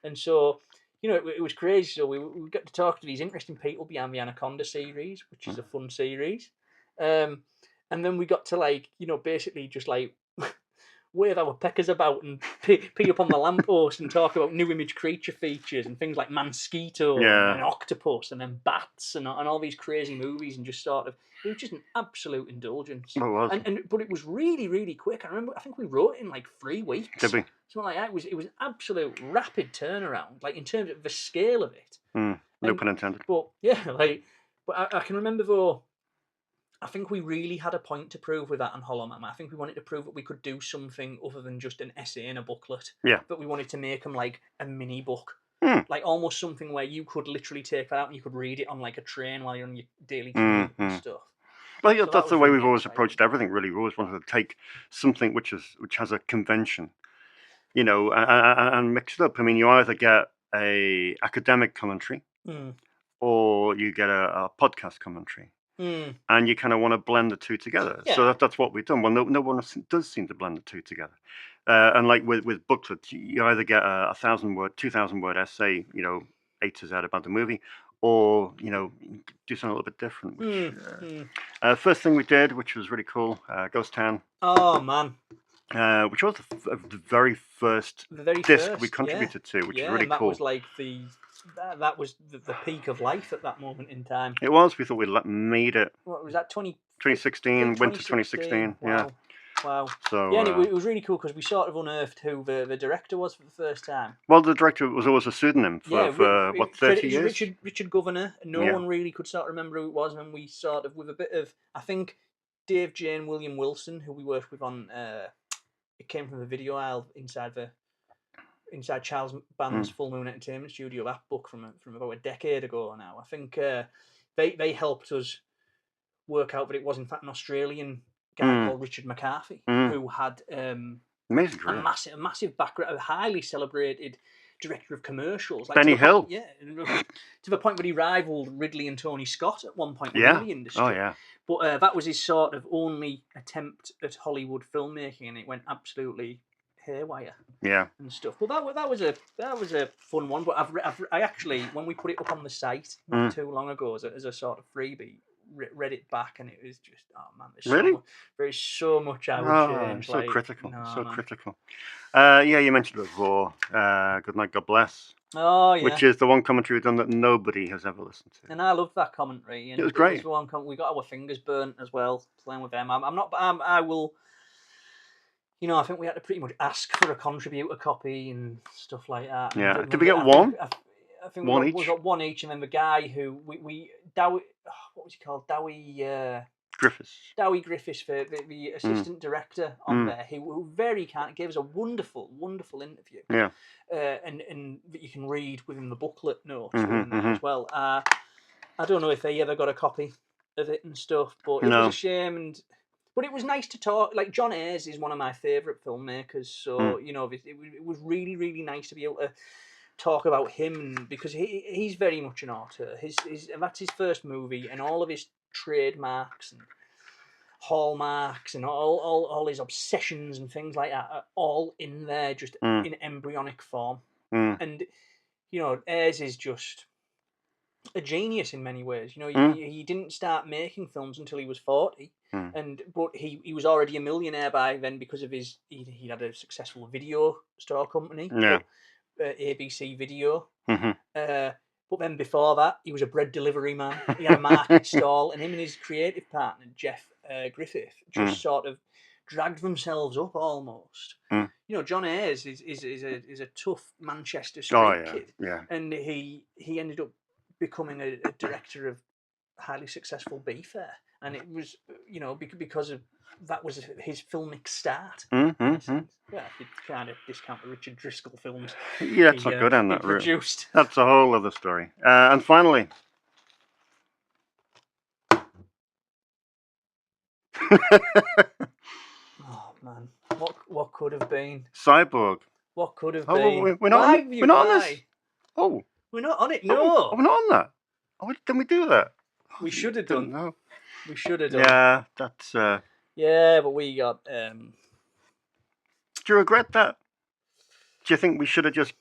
and so it was crazy. So we got to talk to these interesting people behind the Anaconda series, which is a fun series, and then we got to basically just wave our peckers about and pee up on the lamppost and talk about new image creature features and things like Mansquito and Octopus and then Bats and all these crazy movies, and just sort of, it was just an absolute indulgence. It was. But it was really, really quick. I think we wrote it in like 3 weeks. Did we? Something like that. It was absolute rapid turnaround, like in terms of the scale of it. No pun intended. But yeah, but I can remember though, I think we really had a point to prove with that on Hollow Man. I think we wanted to prove that we could do something other than just an essay in a booklet. Yeah. But we wanted to make them like a mini book. Like almost something where you could literally take that out and you could read it on like a train while you're on your daily commute and stuff. Well, yeah, so that's the way we've always approached everything, really. We always wanted to take something which has a convention, and mix it up. I mean, you either get a academic commentary or you get a podcast commentary. And you kind of want to blend the two together. Yeah. So that's what we've done. Well, no one does seem to blend the two together. And like with Booklets, you either get a 1,000-word, 2,000-word essay, A to Z about the movie, or do something a little bit different. Which, first thing we did, which was really cool, Ghost Town. Oh man. Which was the very first disc we contributed to, which is really that cool. Was like that was the peak of life at that moment in time. It was. We thought we'd made it. What was that? 2016, winter 2016. Wow. Yeah. Wow. So yeah, and it was really cool because we sort of unearthed who the director was for the first time. Well, the director was always a pseudonym for 30 years. Richard Governor. No one really could sort of remember who it was, and we sort of, with a bit of, I think, Dave Jane William Wilson, who we worked with on, it came from the video aisle inside Charles Band's Full Moon Entertainment Studio, that book from about a decade ago now. I think they helped us work out that it was in fact an Australian guy called Richard McCarthy, who had a massive background, a highly celebrated director of commercials. Like Benny Hill. To the point where he rivaled Ridley and Tony Scott at one point in the industry. Oh, yeah. But that was his sort of only attempt at Hollywood filmmaking, and it went absolutely haywire. Yeah. And stuff. But that was a fun one. But I actually, when we put it up on the site not too long ago as a sort of freebie, read it back, and it was just, oh man, there's so much I would change. So critical. Critical. Yeah, you mentioned it before. Good Night, God Bless. Oh yeah. Which is the one commentary we've done that nobody has ever listened to. And I loved that commentary. And it was great. We got our fingers burnt as well playing with them. I will. I think we had to pretty much ask for a contributor copy and stuff like that. Yeah. Did we get one? I think we got one each, and then the guy who Dowie, what was he called? Dowie Griffiths. Dowie Griffiths, for the assistant director on there, who very kind, gave us a wonderful interview. Yeah. And that you can read within the booklet notes as well. I don't know if they ever got a copy of it and stuff, but it was a shame. But it was nice to talk. Like, John Ayres is one of my favourite filmmakers, so it was really, really nice to be able to talk about him, because he's very much an auteur. That's his first movie, and all of his trademarks and hallmarks and all his obsessions and things like that are all in there, just in embryonic form. And Ayres is just a genius in many ways. He didn't start making films until he was 40, but he was already a millionaire by then because of he had a successful video store company, ABC Video. But then before that, he was a bread delivery man. He had a market stall, and him and his creative partner Jeff Griffith just sort of dragged themselves up almost. John Ayres is a tough Manchester street kid, and he ended up becoming a director of highly successful B Fair, and it was because of that was his filmic start. Yeah, you kind of discount the Richard Driscoll films. Yeah, that's not good on that route. Produced. That's a whole other story. And finally, oh man, what could have been? Cyborg. What could have been? We're not on this. Oh, we're not on it. No, we're not on that. Didn't we do that? We should have done. No, we should have done. Yeah, that's. Yeah, but we got. Do you regret that? Do you think we should have just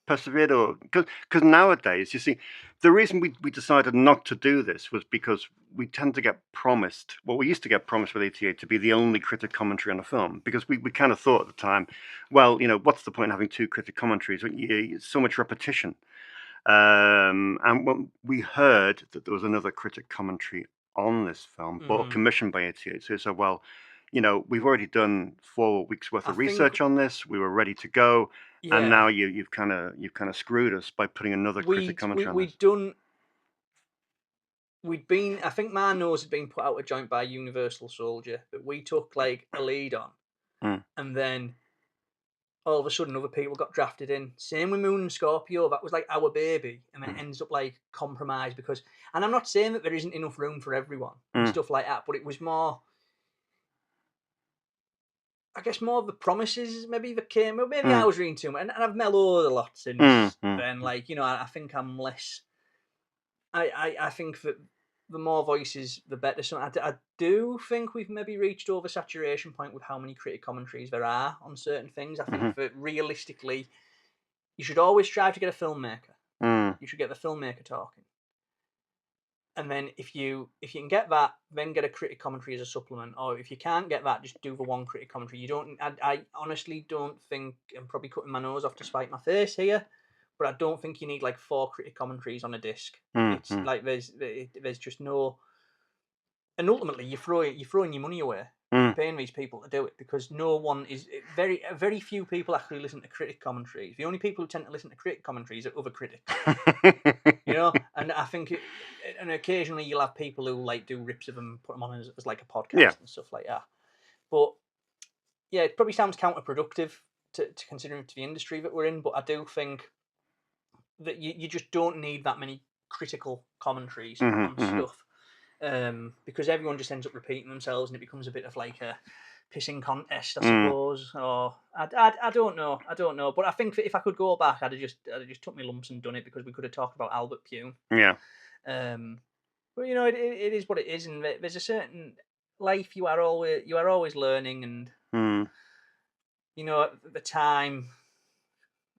persevered, or because nowadays, you see, the reason we decided not to do this was because we tend to get promised, well, we used to get promised with 88 to be the only critic commentary on a film, because we kind of thought at the time, well, what's the point in having two critic commentaries? It's so much repetition. And when we heard that there was another critic commentary on this film, but commissioned by 88, so we said, well, we've already done 4 weeks worth of research on this. We were ready to go, and now you've kind of screwed us by putting another critic commentary on this. We'd been. I think my nose had been put out a joint by Universal Soldier that we took like a lead on, and then all of a sudden other people got drafted in. Same with Moon and Scorpio. That was like our baby, and then it ends up like compromised because. And I'm not saying that there isn't enough room for everyone and stuff like that, but it was more. I guess more of the promises maybe that came. Maybe I was reading too much, and I've mellowed a lot since then. Like I think I'm less. I think that the more voices, the better. So I do think we've maybe reached oversaturation point with how many critic commentaries there are on certain things. I think that realistically, you should always strive to get a filmmaker. You should get the filmmaker talking. And then if you can get that, then get a critic commentary as a supplement. Or if you can't get that, just do the one critic commentary. You don't. I honestly don't think. I'm probably cutting my nose off to spite my face here, but I don't think you need like 4 critic commentaries on a disc. It's like there's just no. And ultimately, you're throwing your money away. You're paying these people to do it because no one is very few people actually listen to critic commentaries. The only people who tend to listen to critic commentaries are other critics. And I think, and occasionally you'll have people who like do rips of them, put them on as like a podcast and stuff like that. But yeah, it probably sounds counterproductive to considering to the industry that we're in. But I do think that you just don't need that many critical commentaries on stuff. Because everyone just ends up repeating themselves, and it becomes a bit of like a pissing contest, I suppose. Or I don't know. But I think that if I could go back, I'd have just took my lumps and done it because we could have talked about Albert Pune. Yeah. But it is what it is, and there's a certain life you are always learning, and at the time,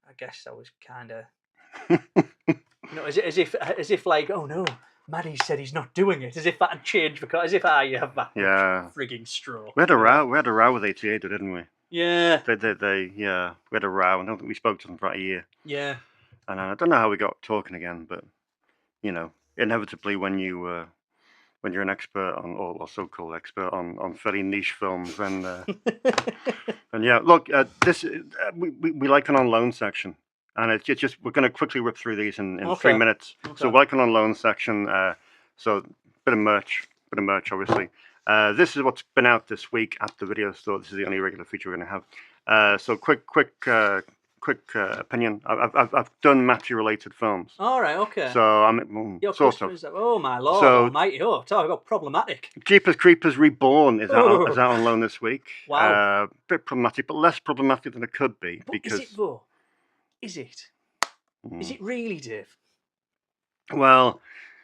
I guess I was kind of as if like, oh no, Maddie said he's not doing it, as if that had changed because as if I have that frigging straw. We had a row with 88, didn't we? Yeah. We had a row, and I don't think we spoke to them for about a year. Yeah. And I don't know how we got talking again, but inevitably when you're an expert on, or so-called expert on fairly niche films, then and yeah, look, this we like an on loan section. And it's just we're going to quickly rip through these in 3 minutes. Okay. So Welcome on Loan section. So bit of merch, obviously. This is what's been out this week at the video store. This is the only regular feature we're going to have. So quick opinion. I've done Matty-related films. All right, okay. So I'm sort of. Oh my lord, almighty! Talk about problematic. Jeepers Creepers Reborn is out on loan this week. Wow. Bit problematic, but less problematic than it could be. But because is it though? Is it? Is it really, Dave? Well,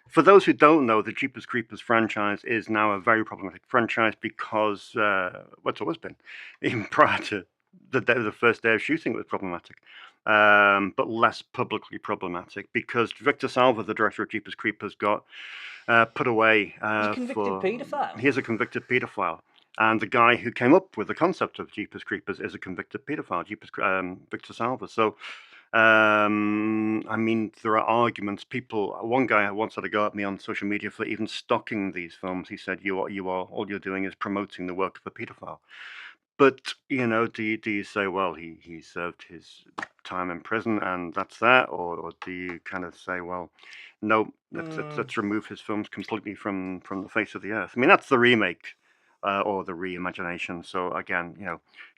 for those who don't know, the Jeepers Creepers franchise is now a very problematic franchise because it's always been, even prior to the first day of shooting, it was problematic, but less publicly problematic because Victor Salva, the director of Jeepers Creepers, got put away. He's a convicted paedophile. He's a convicted paedophile. And the guy who came up with the concept of Jeepers Creepers is a convicted paedophile, Victor Salva. So, I mean, there are arguments. One guy once had a go at me on social media for even stocking these films. He said, all you're doing is promoting the work of a paedophile. But, do you say, well, he served his time in prison and that's that? Or do you kind of say, well, no, let's remove his films completely from the face of the earth? I mean, that's the remake. Or the reimagination. So again,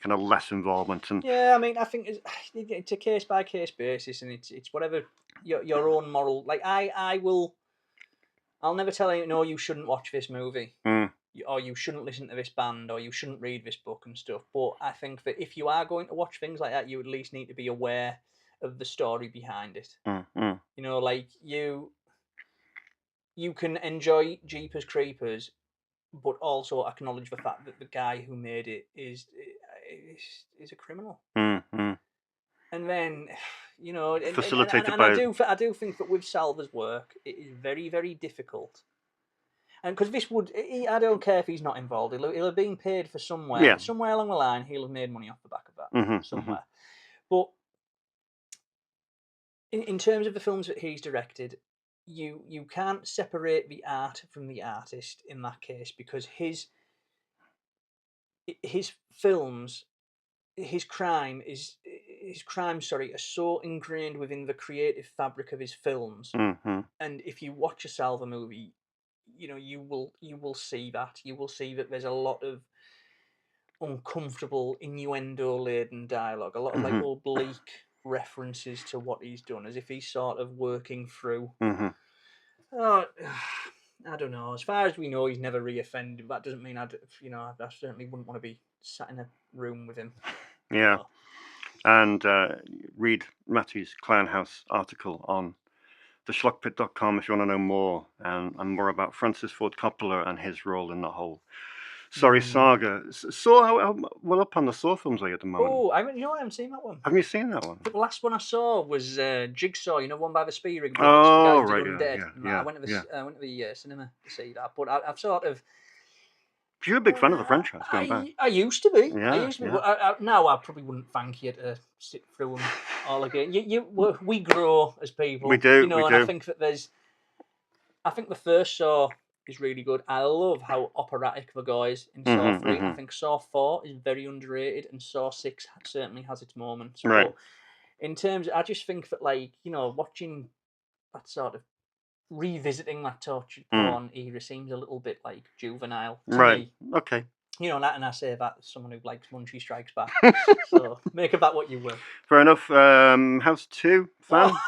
kind of less involvement. And yeah, I mean, I think it's a case by case basis, and it's whatever your own moral. Like I'll never tell you, no, you shouldn't watch this movie, or you shouldn't listen to this band, or you shouldn't read this book and stuff. But I think that if you are going to watch things like that, you at least need to be aware of the story behind it. Like you can enjoy Jeepers Creepers, but also acknowledge the fact that the guy who made it is a criminal. And then, you know, Facilitated and by... I do think that with Salva's work, it is very, very difficult. And because this would, I don't care if he's not involved. He'll have been paid for somewhere. Yeah. Somewhere along the line, he'll have made money off the back of that. Mhm, somewhere. But in terms of the films that he's directed, you can't separate the art from the artist in that case, because his films, his crimes, are so ingrained within the creative fabric of his films. mhm. And if you watch a Salva movie, you know, you will see that. You will see that there's a lot of uncomfortable, innuendo-laden dialogue, a lot of like Mhm. oblique references to what he's done, as if he's sort of working through. Mhm. Oh, I don't know. As far as we know, he's never reoffended. That doesn't mean I certainly wouldn't want to be sat in a room with him. Yeah. So, And read Matty's Clownhouse article on theschlockpit.com if you want to know more, and more about Francis Ford Coppola and his role in the whole saga. Saw how well up on the Saw films are you at the moment? oh, I haven't seen that one. Haven't you seen that one? The last one I saw was Jigsaw, you know, one by the speed rig. Oh, the guy right, who did Undead. yeah, I went to the cinema to see that, but I've sort of. You're a big fan of the franchise, going back. I used to be. Yeah, I used to be. yeah. But now I probably wouldn't thank you to sit through them all again. We grow as people. We do, You know, we and do. I think that I think the first Saw is really good. I love how operatic the guy is in Saw 3. I think Saw 4 is very underrated, and Saw 6 certainly has its moments. Right. But in terms, I just think that, like, you know, watching that sort of revisiting that tortured porn era seems a little bit like juvenile to me. Okay. You know, and I say that as someone who likes Munchie Strikes Back. So make of that what you will. Fair enough. House 2 fan? Oh,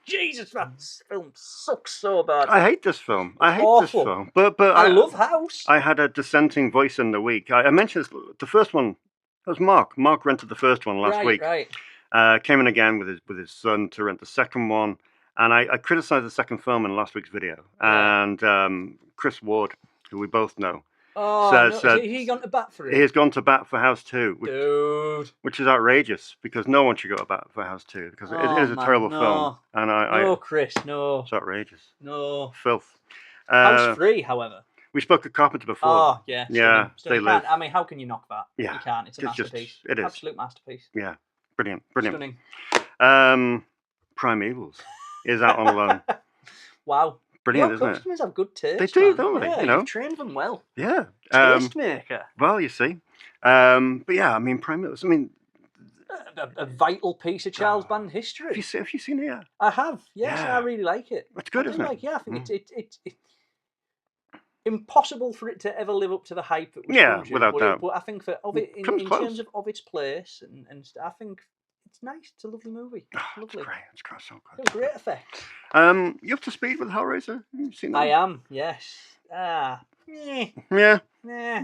Jesus, that film sucks so bad. I hate this film. I hate Awful. this film. But I love House. I had a dissenting voice in the week. I mentioned this, the first one. That was Mark. Mark rented the first one last week. Right. Came in again with his son to rent the second one, and I criticised the second film in last week's video. Yeah. And Chris Ward, who we both know, Has he gone to bat for it? He's gone to bat for House 2, Dude. which is outrageous, because no one should go to bat for House 2, because it is a terrible film. And No, Chris, no. It's outrageous. No. Filth. House 3, however. We spoke to Carpenter before. Oh, yeah. Yeah, stunning. they live. I mean, how can you knock that? Yeah. You can't. It's a masterpiece. It is. Absolute masterpiece. Yeah. Brilliant. Stunning. Primevals is out on loan. Wow. Brilliant, Your isn't it? customers have good taste. They do, man. don't they? Yeah, You know? You've trained them well. Yeah. Tastemaker. Well, you see. But yeah, I mean, Primevals. I mean, A vital piece of Charles Band history. have you seen it yet? I have. Yes, Yeah. I really like it. It's good, I isn't it? Yeah, I think it's impossible for it to ever live up to the hype it was conjured, without doubt. But I think that in terms of its place and I think it's nice. It's a lovely movie. Oh, Lovely. it's great. It's got so good. It's great effects. You up to speed with Hellraiser? You seen that? I am. Yes. Yeah. Nah,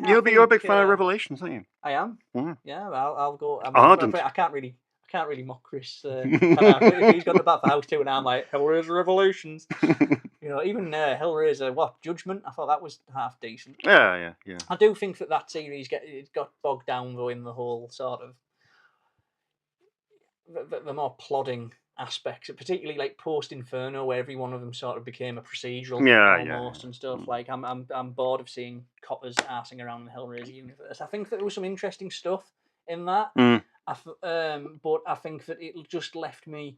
You're a big fan of Revelations, aren't you? I am. Mm. Yeah. I'll go. Ardent. I can't really mock Chris. If he's gone to bat for House 2 and I'm like, Hellraiser Revelations. You know, even Hellraiser, Judgment, I thought that was half decent. Yeah. I do think that series got bogged down, though, in the whole sort of the more plodding aspects, particularly like post Inferno, where every one of them sort of became a procedural almost and stuff. Like I'm bored of seeing coppers arsing around the Hellraiser universe. I think that there was some interesting stuff in that. But I think that it just left me.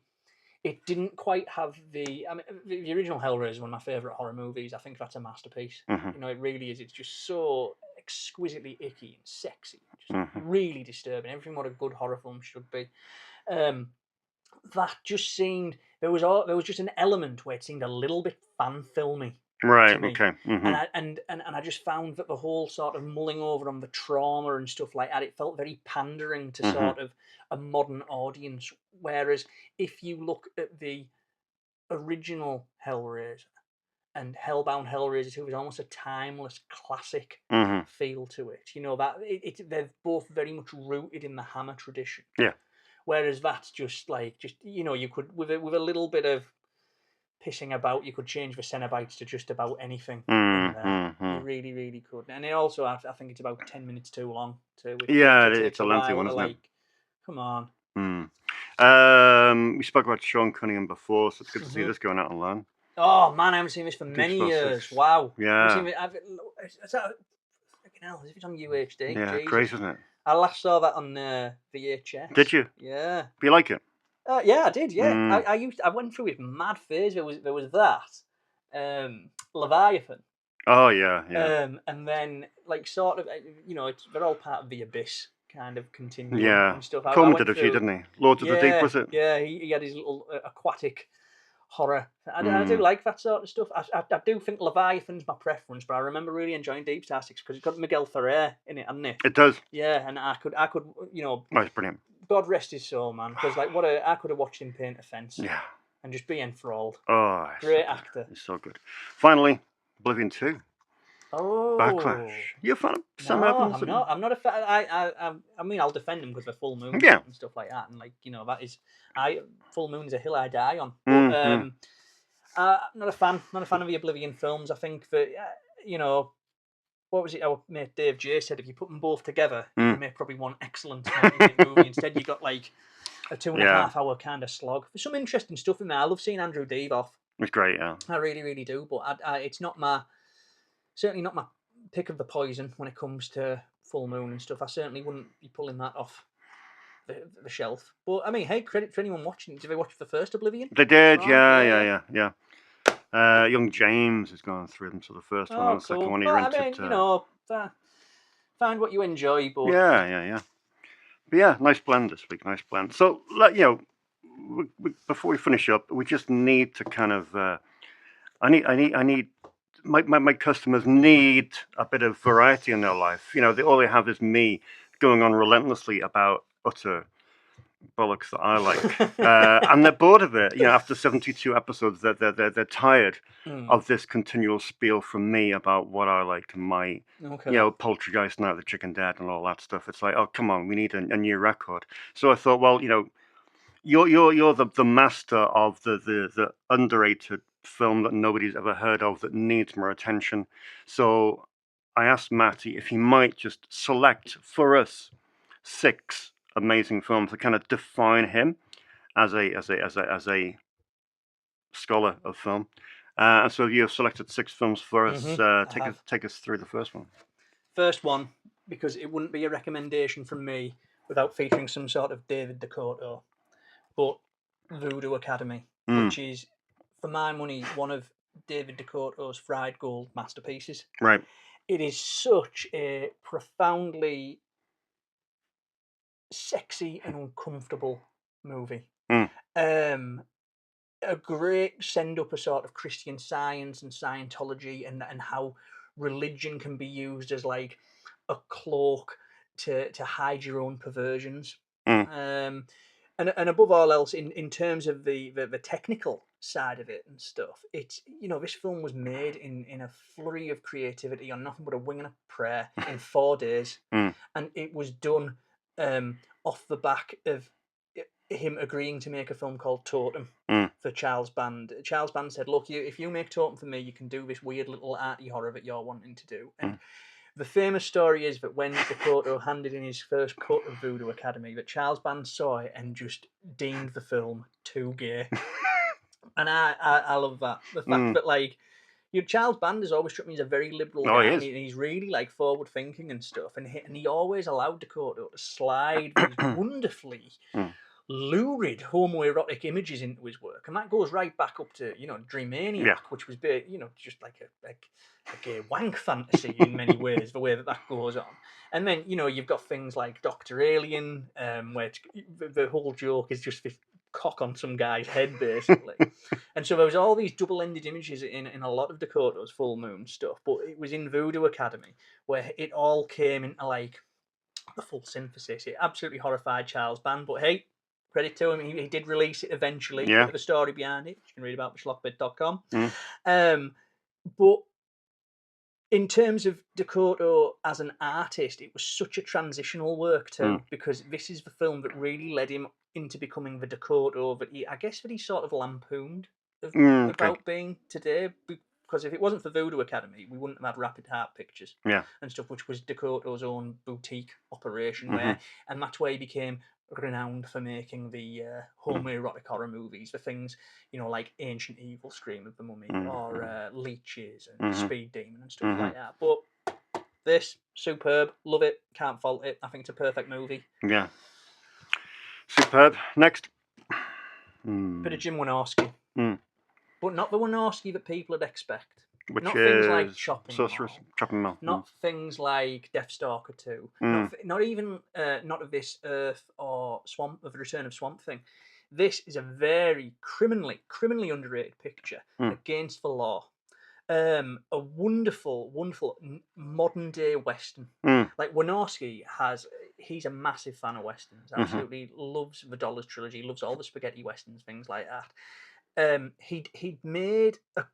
It didn't quite have the. I mean, the original Hellraiser is one of my favourite horror movies. I think that's a masterpiece. You know, it really is. It's just so exquisitely icky and sexy, just really disturbing. Everything what a good horror film should be. That just seemed there was just an element where it seemed a little bit fan filmy. Right. To me. Okay. And I just found that the whole sort of mulling over on the trauma and stuff like that, it felt very pandering to sort of a modern audience. Whereas if you look at the original Hellraiser and Hellbound Hellraiser 2, was almost a timeless classic feel to it. You know, that they're both very much rooted in the Hammer tradition. Yeah. Whereas that's just you know, you could with a little bit of pissing about, you could change the Cenobites to just about anything. You really, really could. And it also, I think it's about 10 minutes too long too. It's a lengthy one, isn't it? Come on. We spoke about Sean Cunningham before, so it's good to see this going out online. Oh man, I haven't seen this for many years. 6. Wow. Yeah. Is that freaking hell? Is it on UHD? Yeah, Jesus. crazy, isn't it? I last saw that on VHS. Did you? Yeah. Do you like it? Yeah, I did. Yeah, I went through his mad phase. There was that, Leviathan. Oh yeah. And then like sort of, they're all part of the Abyss kind of continuum and stuff. Coleman did a few, didn't he? Lords of the Deep, was it? Yeah, he had his little aquatic horror. I do like that sort of stuff. I do think Leviathan's my preference, but I remember really enjoying Deep Star 6 because it's got Miguel Ferrer in it, hasn't it? It does. Yeah, and I could, Oh, it's brilliant. God rest his soul, man. Because I could have watched him paint a fence. Yeah. And just be enthralled. Oh, great actor. He's so good. Finally, Oblivion 2. Oh, Backlash. You a fan of Sam Evans? No, I'm not a fan. I mean, I'll defend him because they're full moon and stuff like that, and that is, full moon is a hill I die on. But, I'm not a fan. Not a fan of the Oblivion films. I think that what was it? Our mate Dave J said if you put them both together, you make probably one excellent movie. Instead, you got like a 2.5 hour kind of slog. There's some interesting stuff in there. I love seeing Andrew Divoff. It's great, yeah. I really, really do. But it's certainly not my pick of the poison when it comes to full moon and stuff. I certainly wouldn't be pulling that off the shelf. But I mean, hey, credit to anyone watching. Did they watch the first Oblivion? They did, yeah. Young James has gone through them, so the first one and the second one he rented. Find what you enjoy. But yeah. But yeah, nice blend this week, nice blend. So, before we finish up, we just need to kind of, I need. My customers need a bit of variety in their life. All they have is me going on relentlessly about utter bollocks that I like, and they're bored of it. After 72 episodes, they're tired of this continual spiel from me about what I like and my, Poltergeist, Night of the Chicken Dead, and all that stuff. It's like, oh come on, we need a new record. So I thought, well, you're the master of the underrated film that nobody's ever heard of that needs more attention. So I asked Matty if he might just select for us 6 amazing films that kind of define him as a scholar of film. And so you've selected 6 films for us. Take us through the first one. First one, because it wouldn't be a recommendation from me without featuring some sort of David DeCoteau, but Voodoo Academy, which is, for my money, one of David DeCoteau's fried gold masterpieces. Right. It is such a profoundly sexy and uncomfortable movie. A great send up of sort of Christian Science and Scientology and how religion can be used as like a cloak to hide your own perversions. And above all else, in terms of the technical side of it and stuff, it's this film was made in a flurry of creativity on nothing but a wing and a prayer in 4 days, and it was done off the back of him agreeing to make a film called Totem for Charles Band. Charles Band said, "Look, if you make Totem for me, you can do this weird little arty horror that you're wanting to do." And the famous story is that when DeCoteau handed in his first cut of Voodoo Academy, that Charles Band saw it and just deemed the film too gay. And I love that. The fact that Charles Band has always struck me as a very liberal guy, and he's really like forward thinking and stuff. And he always allowed DeCoteau to slide these wonderfully lurid homoerotic images into his work, and that goes right back up to Dreamaniac, which was just like a gay wank fantasy in many ways, the way that goes on. And then you've got things like Dr. Alien, where the whole joke is just this cock on some guy's head basically. And so there was all these double-ended images in a lot of DeCoteau's full moon stuff, but it was in Voodoo Academy where it all came into like the full synthesis. It absolutely horrified Charles Band, but hey, credit to him, he did release it eventually. Bit of a story behind it, which you can read about at schlockbit.com. But in terms of DeCoteau as an artist, it was such a transitional work too, because this is the film that really led him into becoming the DeCoteau that he sort of lampooned about being today. Because if it wasn't for Voodoo Academy, we wouldn't have had Rapid Heart Pictures and stuff, which was DeCoteau's own boutique operation, and that's where he became renowned for making the homoerotic horror movies, for things, you know, like Ancient Evil, Scream of the Mummy, or Leeches and Speed Demon and stuff like that. But this, superb, love it, can't fault it. I think it's a perfect movie. Yeah. Superb. Next. Bit of Jim Wynorski. But not the Wynorski that people would expect. Which not is things like Chopping Mall. Not things like Deathstalker 2. Not even not of this Earth or Swamp of the Return of Swamp Thing. This is a very criminally underrated picture against the law. A wonderful modern day Western. Like Wynorski he's a massive fan of Westerns. Absolutely loves the Dollars trilogy, loves all the spaghetti Westerns, things like that. He'd made a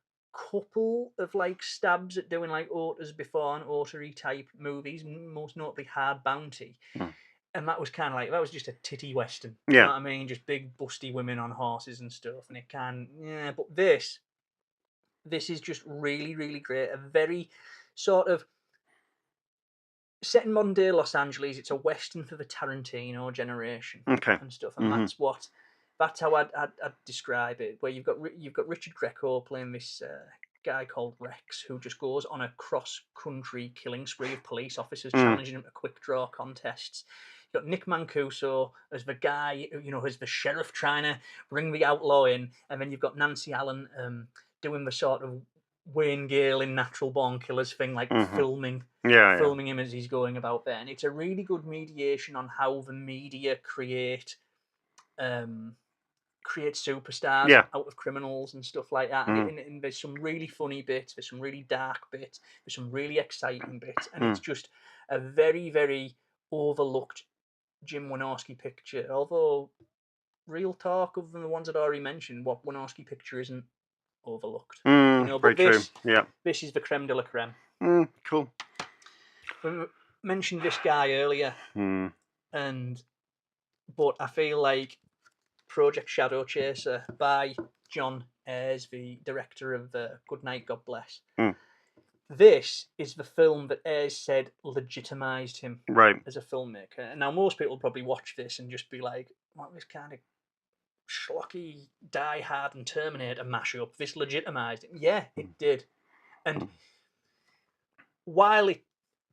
couple of like stabs at doing like Authors Before and Author-y type movies, most notably Hard Bounty. And that was kind of like, that was just a titty Western. You know what I mean? Just big busty women on horses and stuff. And it but this is just really, really great. A very sort of set in modern day Los Angeles. It's a Western for the Tarantino generation and stuff. And that's how I'd describe it. Where you've got Richard Greco playing this guy called Rex, who just goes on a cross-country killing spree of police officers, challenging them to quick draw contests. You've got Nick Mancuso as the guy, you know, as the sheriff trying to bring the outlaw in, and then you've got Nancy Allen doing the sort of Wayne Gale in Natural Born Killers thing, like filming him as he's going about there. And it's a really good mediation on how the media create superstars out of criminals and stuff like that. And there's some really funny bits, there's some really dark bits, there's some really exciting bits, and it's just a very, very overlooked Jim Wynorski picture. Although, real talk, other than the ones I'd already mentioned, what Wynorski picture isn't overlooked. You know, but true. This is the creme de la creme. Cool. We mentioned this guy earlier, but I feel like Project Shadow Chaser by John Ayres, the director of Good Night, God Bless. This is the film that Ayres said legitimised him as a filmmaker. And now most people probably watch this and just be like, what, this kind of schlocky Die Hard and Terminator mashup, this legitimised it. Yeah, it did. And while it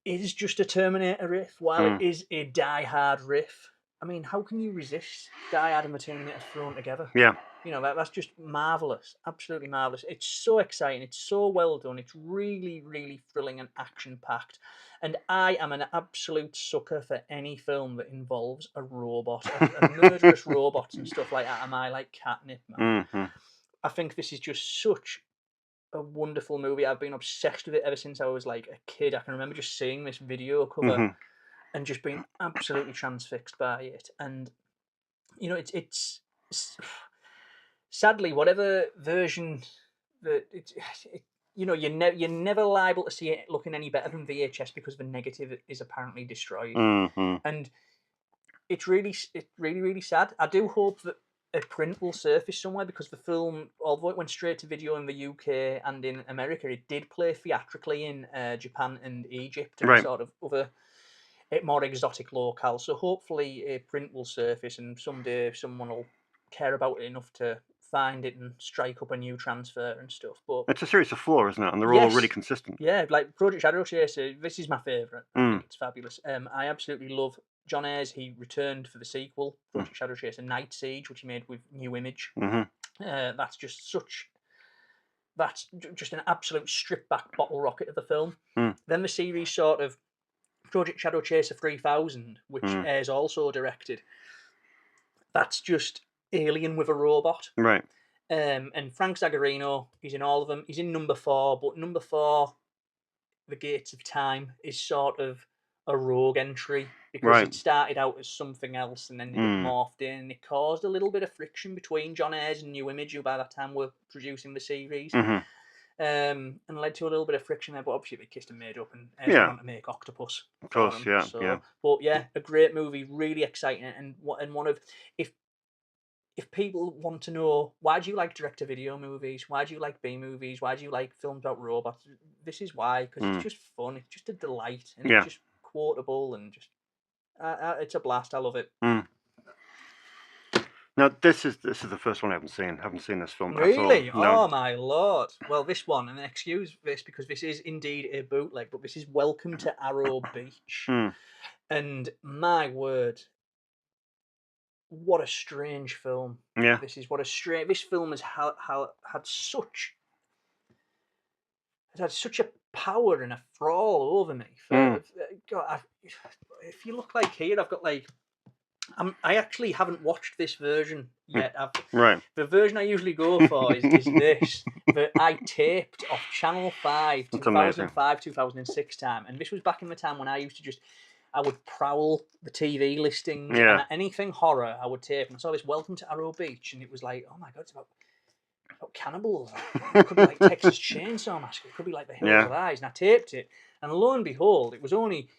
is just a Terminator riff, while it is a Die Hard riff, I mean, how can you resist Die Hard and the Terminator thrown together? Yeah. You know, that's just marvellous. Absolutely marvellous. It's so exciting. It's so well done. It's really, really thrilling and action-packed. And I am an absolute sucker for any film that involves a robot, a murderous robots and stuff like that. Am I like catnip, man? I think this is just such a wonderful movie. I've been obsessed with it ever since I was like a kid. I can remember just seeing this video cover and just being absolutely transfixed by it. And, you know, it's sadly, whatever version that you know, you're never liable to see it looking any better than VHS because the negative is apparently destroyed. And it's really, really sad. I do hope that a print will surface somewhere, because the film, although it went straight to video in the UK and in America, it did play theatrically in Japan and Egypt and sort of other more exotic locales. So hopefully a print will surface and someday someone will care about it enough to find it and strike up a new transfer and stuff. But it's a series of 4, isn't it? And they're all really consistent. Yeah, like Project Shadow Chaser, this is my favourite. I think it's fabulous. I absolutely love John Ayres. He returned for the sequel, Project Shadow Chaser Night Siege, which he made with New Image. That's just an absolute stripped back bottle rocket of the film. Then the series sort of Project Shadow Chaser 3000, which Ayres also directed. That's just Alien with a robot. Right. And Frank Zagarino, he's in all of them. He's in number 4, but number 4, The Gates of Time, is sort of a rogue entry, because it started out as something else and then it morphed in, and it caused a little bit of friction between John Ayres and New Image, who by that time were producing the series. And led to a little bit of friction there, but obviously they kissed and made up, and Ayres went on to make Octopus. Of course, But yeah, a great movie, really exciting, and one of, if people want to know, why do you like direct-to-video movies? Why do you like B-movies? Why do you like films about robots? This is why, because it's just fun. It's just a delight, and it's just quotable, and just it's a blast. I love it. Now, this is the first one I haven't seen. I haven't seen this film Really? at all. No. Oh my lord! Well, this one, and excuse this because this is indeed a bootleg, but this is Welcome to Arrow Beach, and my word, what a strange film! Yeah. This is what a strange. This film has had such a power and a thrall over me. God, if you look like here, I've got like. I actually haven't watched this version yet. Right. The version I usually go for is this that I taped off Channel 5, 2005, 2006 time. And this was back in the time when I used to I would prowl the TV listings and anything horror I would tape. And I saw this Welcome to Arrow Beach and it was like, oh my God, it's about cannibals. It could be like Texas Chainsaw Massacre. It could be like The Hills of Eyes. And I taped it. And lo and behold, it was only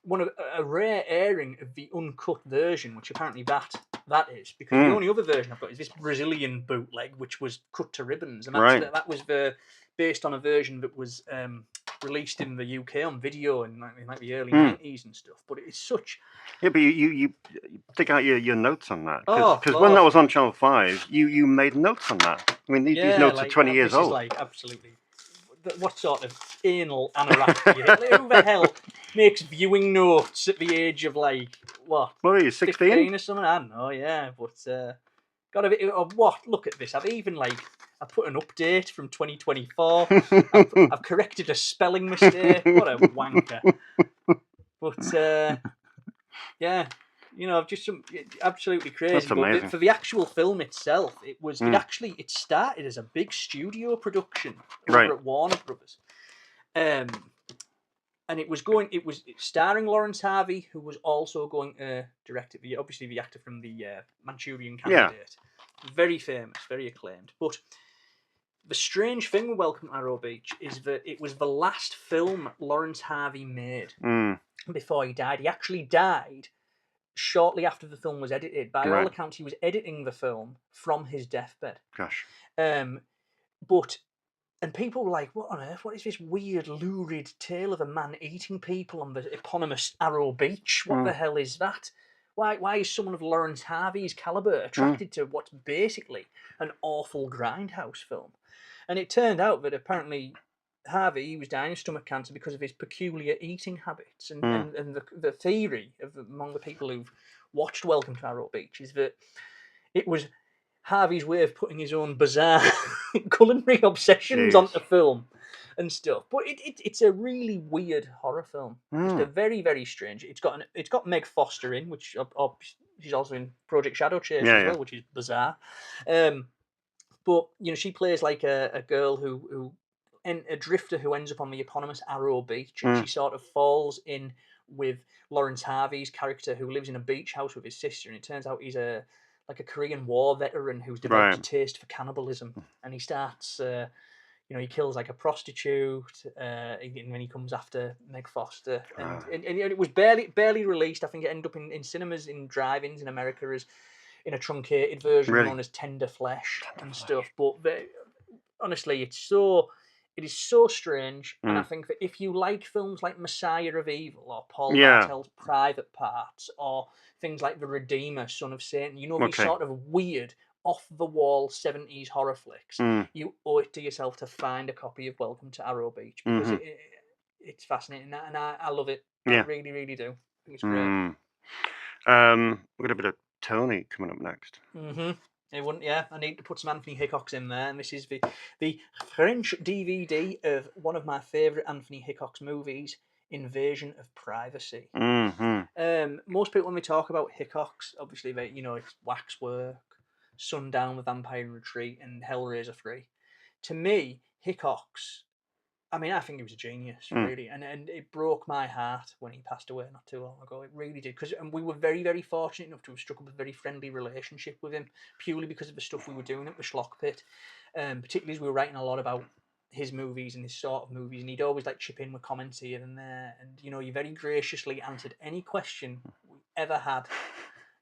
one of a rare airing of the uncut version, which apparently that is, because the only other version I've got is this Brazilian bootleg, which was cut to ribbons, and that was based on a version that was released in the UK on video in like the early 90s and stuff. But it's such. Yeah, but you take out your notes on that because Oh, when that was on Channel 5, you made notes on that. I mean, these notes are 20 years old. Is like absolutely. What sort of anal anorexia? Who the hell makes viewing notes at the age of like what? What are you, 16 or something? I don't know. Yeah, but got a bit of what? Look at this. I've put an update from 2024. I've corrected a spelling mistake. What a wanker. But yeah. You know, just absolutely crazy. That's amazing. But for the actual film itself, it started as a big studio production over at Warner Brothers, and it was starring Lawrence Harvey, who was also going to direct it. Obviously, the actor from the Manchurian Candidate, very famous, very acclaimed. But the strange thing with Welcome to Arrow Beach is that it was the last film Lawrence Harvey made before he died. He actually died shortly after the film was edited. By all accounts, he was editing the film from his deathbed. Gosh. And people were like, what on earth? What is this weird, lurid tale of a man eating people on the eponymous Arrow Beach? What the hell is that? Why is someone of Lawrence Harvey's caliber attracted to what's basically an awful grindhouse film? And it turned out that apparently Harvey was dying of stomach cancer because of his peculiar eating habits, and the theory among the people who've watched Welcome to Arrow Beach is that it was Harvey's way of putting his own bizarre culinary obsessions onto film and stuff. But it's a really weird horror film. Just a very, very strange. It's got Meg Foster in, which she's also in Project Shadow Chase as well, which is bizarre. But you know, she plays like a girl who a drifter who ends up on the eponymous Arrow Beach, and she sort of falls in with Lawrence Harvey's character, who lives in a beach house with his sister, and it turns out he's a Korean War veteran who's developed a taste for cannibalism, and he starts, he kills like a prostitute, and then he comes after Meg Foster, and it was barely released. I think it ended up in cinemas, in drive-ins in America as in a truncated version known as Tender Flesh and stuff. But honestly, it is so strange, and I think that if you like films like Messiah of Evil or Paul Bartel's Private Parts or things like The Redeemer, Son of Satan, these sort of weird, off-the-wall 70s horror flicks, you owe it to yourself to find a copy of Welcome to Arrow Beach, because it's fascinating, and I love it. I really, really do. I think it's great. We've got a bit of Tony coming up next. I need to put some Anthony Hickox in there, and this is the French DVD of one of my favourite Anthony Hickox movies, Invasion of Privacy. Most people, when we talk about Hickox, obviously it's Waxwork, Sundown, The Vampire Retreat, and Hellraiser 3. To me, Hickox, I think he was a genius, really, and it broke my heart when he passed away not too long ago. It really did, and we were very, very fortunate enough to have struck up a very friendly relationship with him, purely because of the stuff we were doing at the Schlock Pit, particularly as we were writing a lot about his movies and his sort of movies, and he'd always chip in with comments here and there, and he very graciously answered any question we ever had,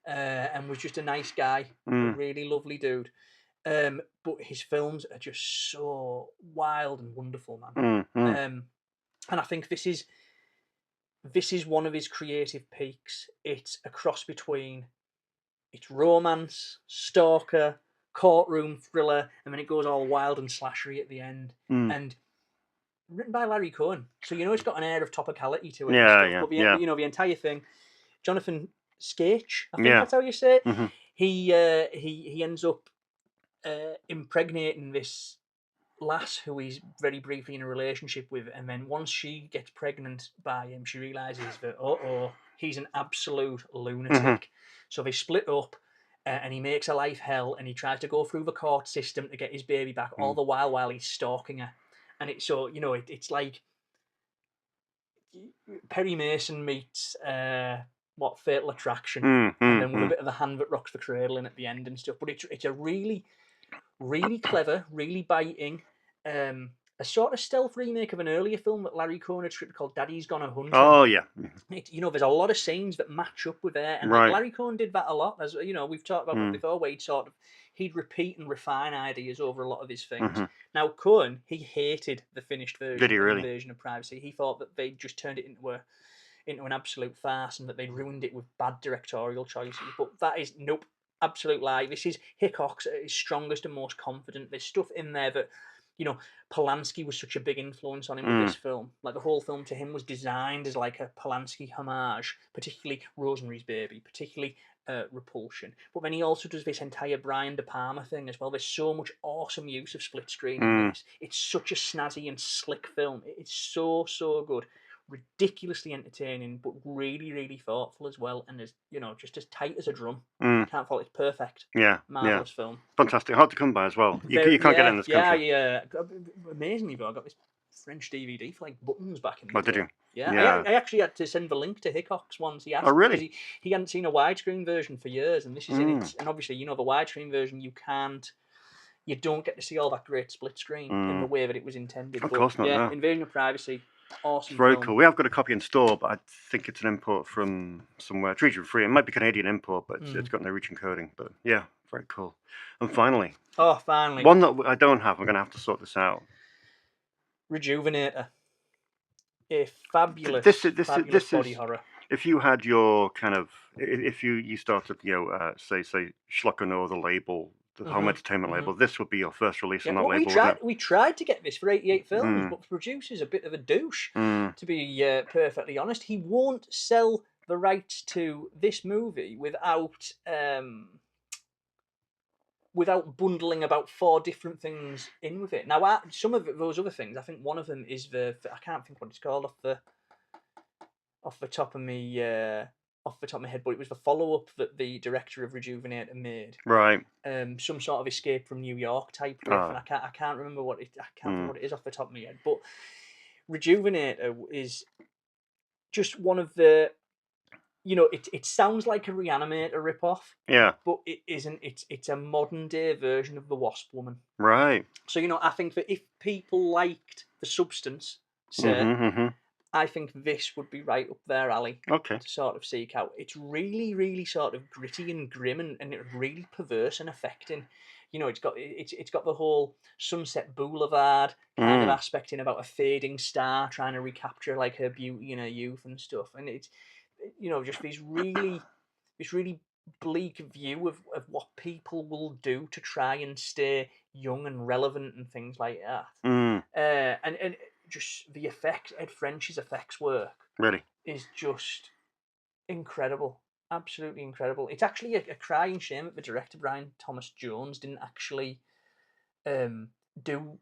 and was just a nice guy, a really lovely dude. But his films are just so wild and wonderful, man. And I think this is one of his creative peaks. It's a cross between it's romance, stalker, courtroom thriller, and then it goes all wild and slashery at the end. And written by Larry Cohen, so it's got an air of topicality to it. But the entire thing, Jonathan Sketch, I think that's how you say it. He ends up impregnating this lass who he's very briefly in a relationship with, and then once she gets pregnant by him, she realizes that he's an absolute lunatic. So they split up, and he makes her life hell, and he tries to go through the court system to get his baby back, all the while he's stalking her. And it's it's like Perry Mason meets Fatal Attraction, and then with a bit of the hand that rocks the cradle in at the end and stuff. But it's a really, really clever, really biting, a sort of stealth remake of an earlier film that Larry Cohen had scripted called Daddy's Gone A-Hunting. Oh yeah. There's a lot of scenes that match up with there, and Larry Cohen did that a lot. As we've talked about before, where he'd repeat and refine ideas over a lot of his things. Now Cohen, he hated the finished version, Invasion of Privacy. He thought that they just turned it into an absolute farce, and that they'd ruined it with bad directorial choices. But that is absolute lie. This is Hitchcock's at his strongest and most confident. There's stuff in there that, Polanski was such a big influence on him with this film. Like, the whole film to him was designed as like a Polanski homage, particularly Rosemary's Baby, particularly Repulsion. But then he also does this entire Brian De Palma thing as well. There's so much awesome use of split screen in this. It's such a snazzy and slick film. It's so good. Ridiculously entertaining, but really, really thoughtful as well, and just as tight as a drum. Can't fault it. It's perfect. Marvelous film. Fantastic. Hard to come by as well. You can't get it in this country. Amazingly, though, I got this French DVD for like buttons back in the day. Did you? Yeah. I actually had to send the link to Hitchcock's once. He asked. Oh, really? He hadn't seen a widescreen version for years, and this is in it. And obviously, the widescreen version, you don't get to see all that great split screen in the way that it was intended. Of course not. Yeah, Invasion of Privacy. Awesome. Very cool. We have got a copy in store, but I think it's an import from somewhere. Treated free. It might be Canadian import, but it's got no reach encoding. But yeah, very cool. And finally. One that I don't have. I'm going to have to sort this out. Rejuvenator. A fabulous, this body is, horror. If you had your kind of, if you started, say Schlocker, the label, the home entertainment label, this would be your first release on that label. We tried to get this for 88 Films, but the producer's a bit of a douche, to be perfectly honest. He won't sell the rights to this movie without bundling about 4 different things in with it. Now, some of those other things, I think one of them is I can't think what it's called off the top of my head, but it was the follow-up that the director of Rejuvenator made. Right. Some sort of Escape from New York type riff, and I can't remember what it is off the top of my head. But Rejuvenator is just one of the, it sounds like a Reanimator ripoff. Yeah. But it isn't. It's a modern day version of the Wasp Woman. Right. So I think that if people liked The Substance, say. I think this would be right up their alley to sort of seek out. It's really, really sort of gritty and grim, and it's really perverse and affecting. It's got the whole Sunset Boulevard kind of aspect in, about a fading star trying to recapture like her beauty in her youth and stuff. And it's just this really bleak view of what people will do to try and stay young and relevant and things like that. And just the effects, Ed French's effects work is just incredible, absolutely incredible. It's actually a crying shame that the director Brian Thomas Jones didn't actually do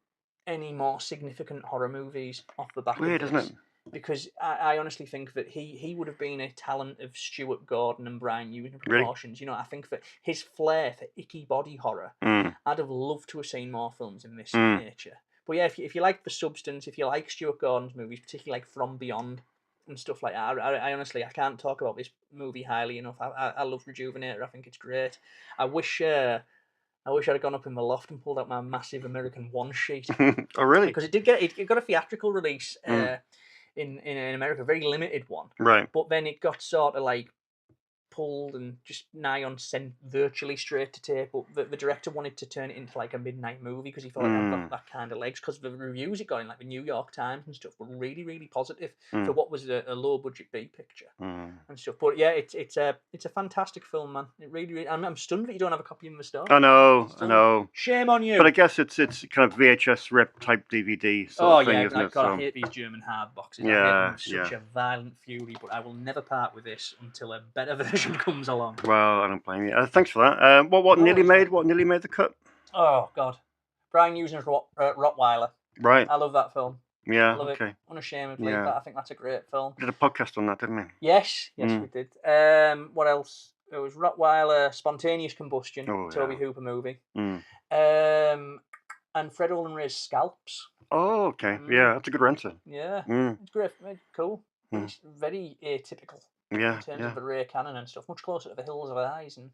any more significant horror movies off the back of this. Isn't it? Because I honestly think that he would have been a talent of Stuart Gordon and Brian Ewing in proportions. I think that his flair for icky body horror, I'd have loved to have seen more films in this nature. But yeah, if you like The Substance, if you like Stuart Gordon's movies, particularly like From Beyond and stuff like that, I honestly can't talk about this movie highly enough. I love Rejuvenator. I think it's great. I wish I'd have gone up in the loft and pulled out my massive American One sheet. Oh, really? Because it got a theatrical release in America, a very limited one. Right. But then it got sort of like pulled and just nigh on sent virtually straight to tape. But the director wanted to turn it into like a midnight movie because he thought it had that kind of legs. Because the reviews it got in like the New York Times and stuff were really, really positive for what was a low budget B picture and stuff. But yeah, it's a fantastic film, man. It really I'm stunned that you don't have a copy in the store. I know. Shame on you. But I guess it's kind of VHS rip type DVD sort of thing, isn't it? I hate these German hard boxes. I hate them with such a violent fury. But I will never part with this until a better version comes along. Well, I don't blame you. Thanks for that. What nearly made the cut? Oh God, Brian Usner's Rottweiler. Right. I love that film. Yeah. I love it. Unashamedly, but I think that's a great film. We did a podcast on that, didn't we? Yes, we did. What else? It was Rottweiler, Spontaneous Combustion, Toby Hooper movie. And Fred Olen Ray's Scalps. Oh, okay. Yeah, that's a good renter. Yeah, it's great. Cool. It's very atypical. Yeah, in terms of the Ray Cannon and stuff, much closer to the Hills of Eyes and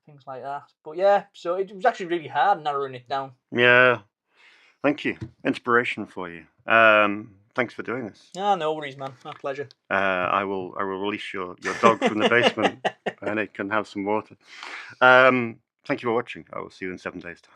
things like that. But yeah, so it was actually really hard narrowing it down. Yeah, thank you. Inspiration for you. Thanks for doing this. Ah, no worries, man. My pleasure. I will release your dog from the basement and it can have some water. Thank you for watching. I will see you in 7 days' time.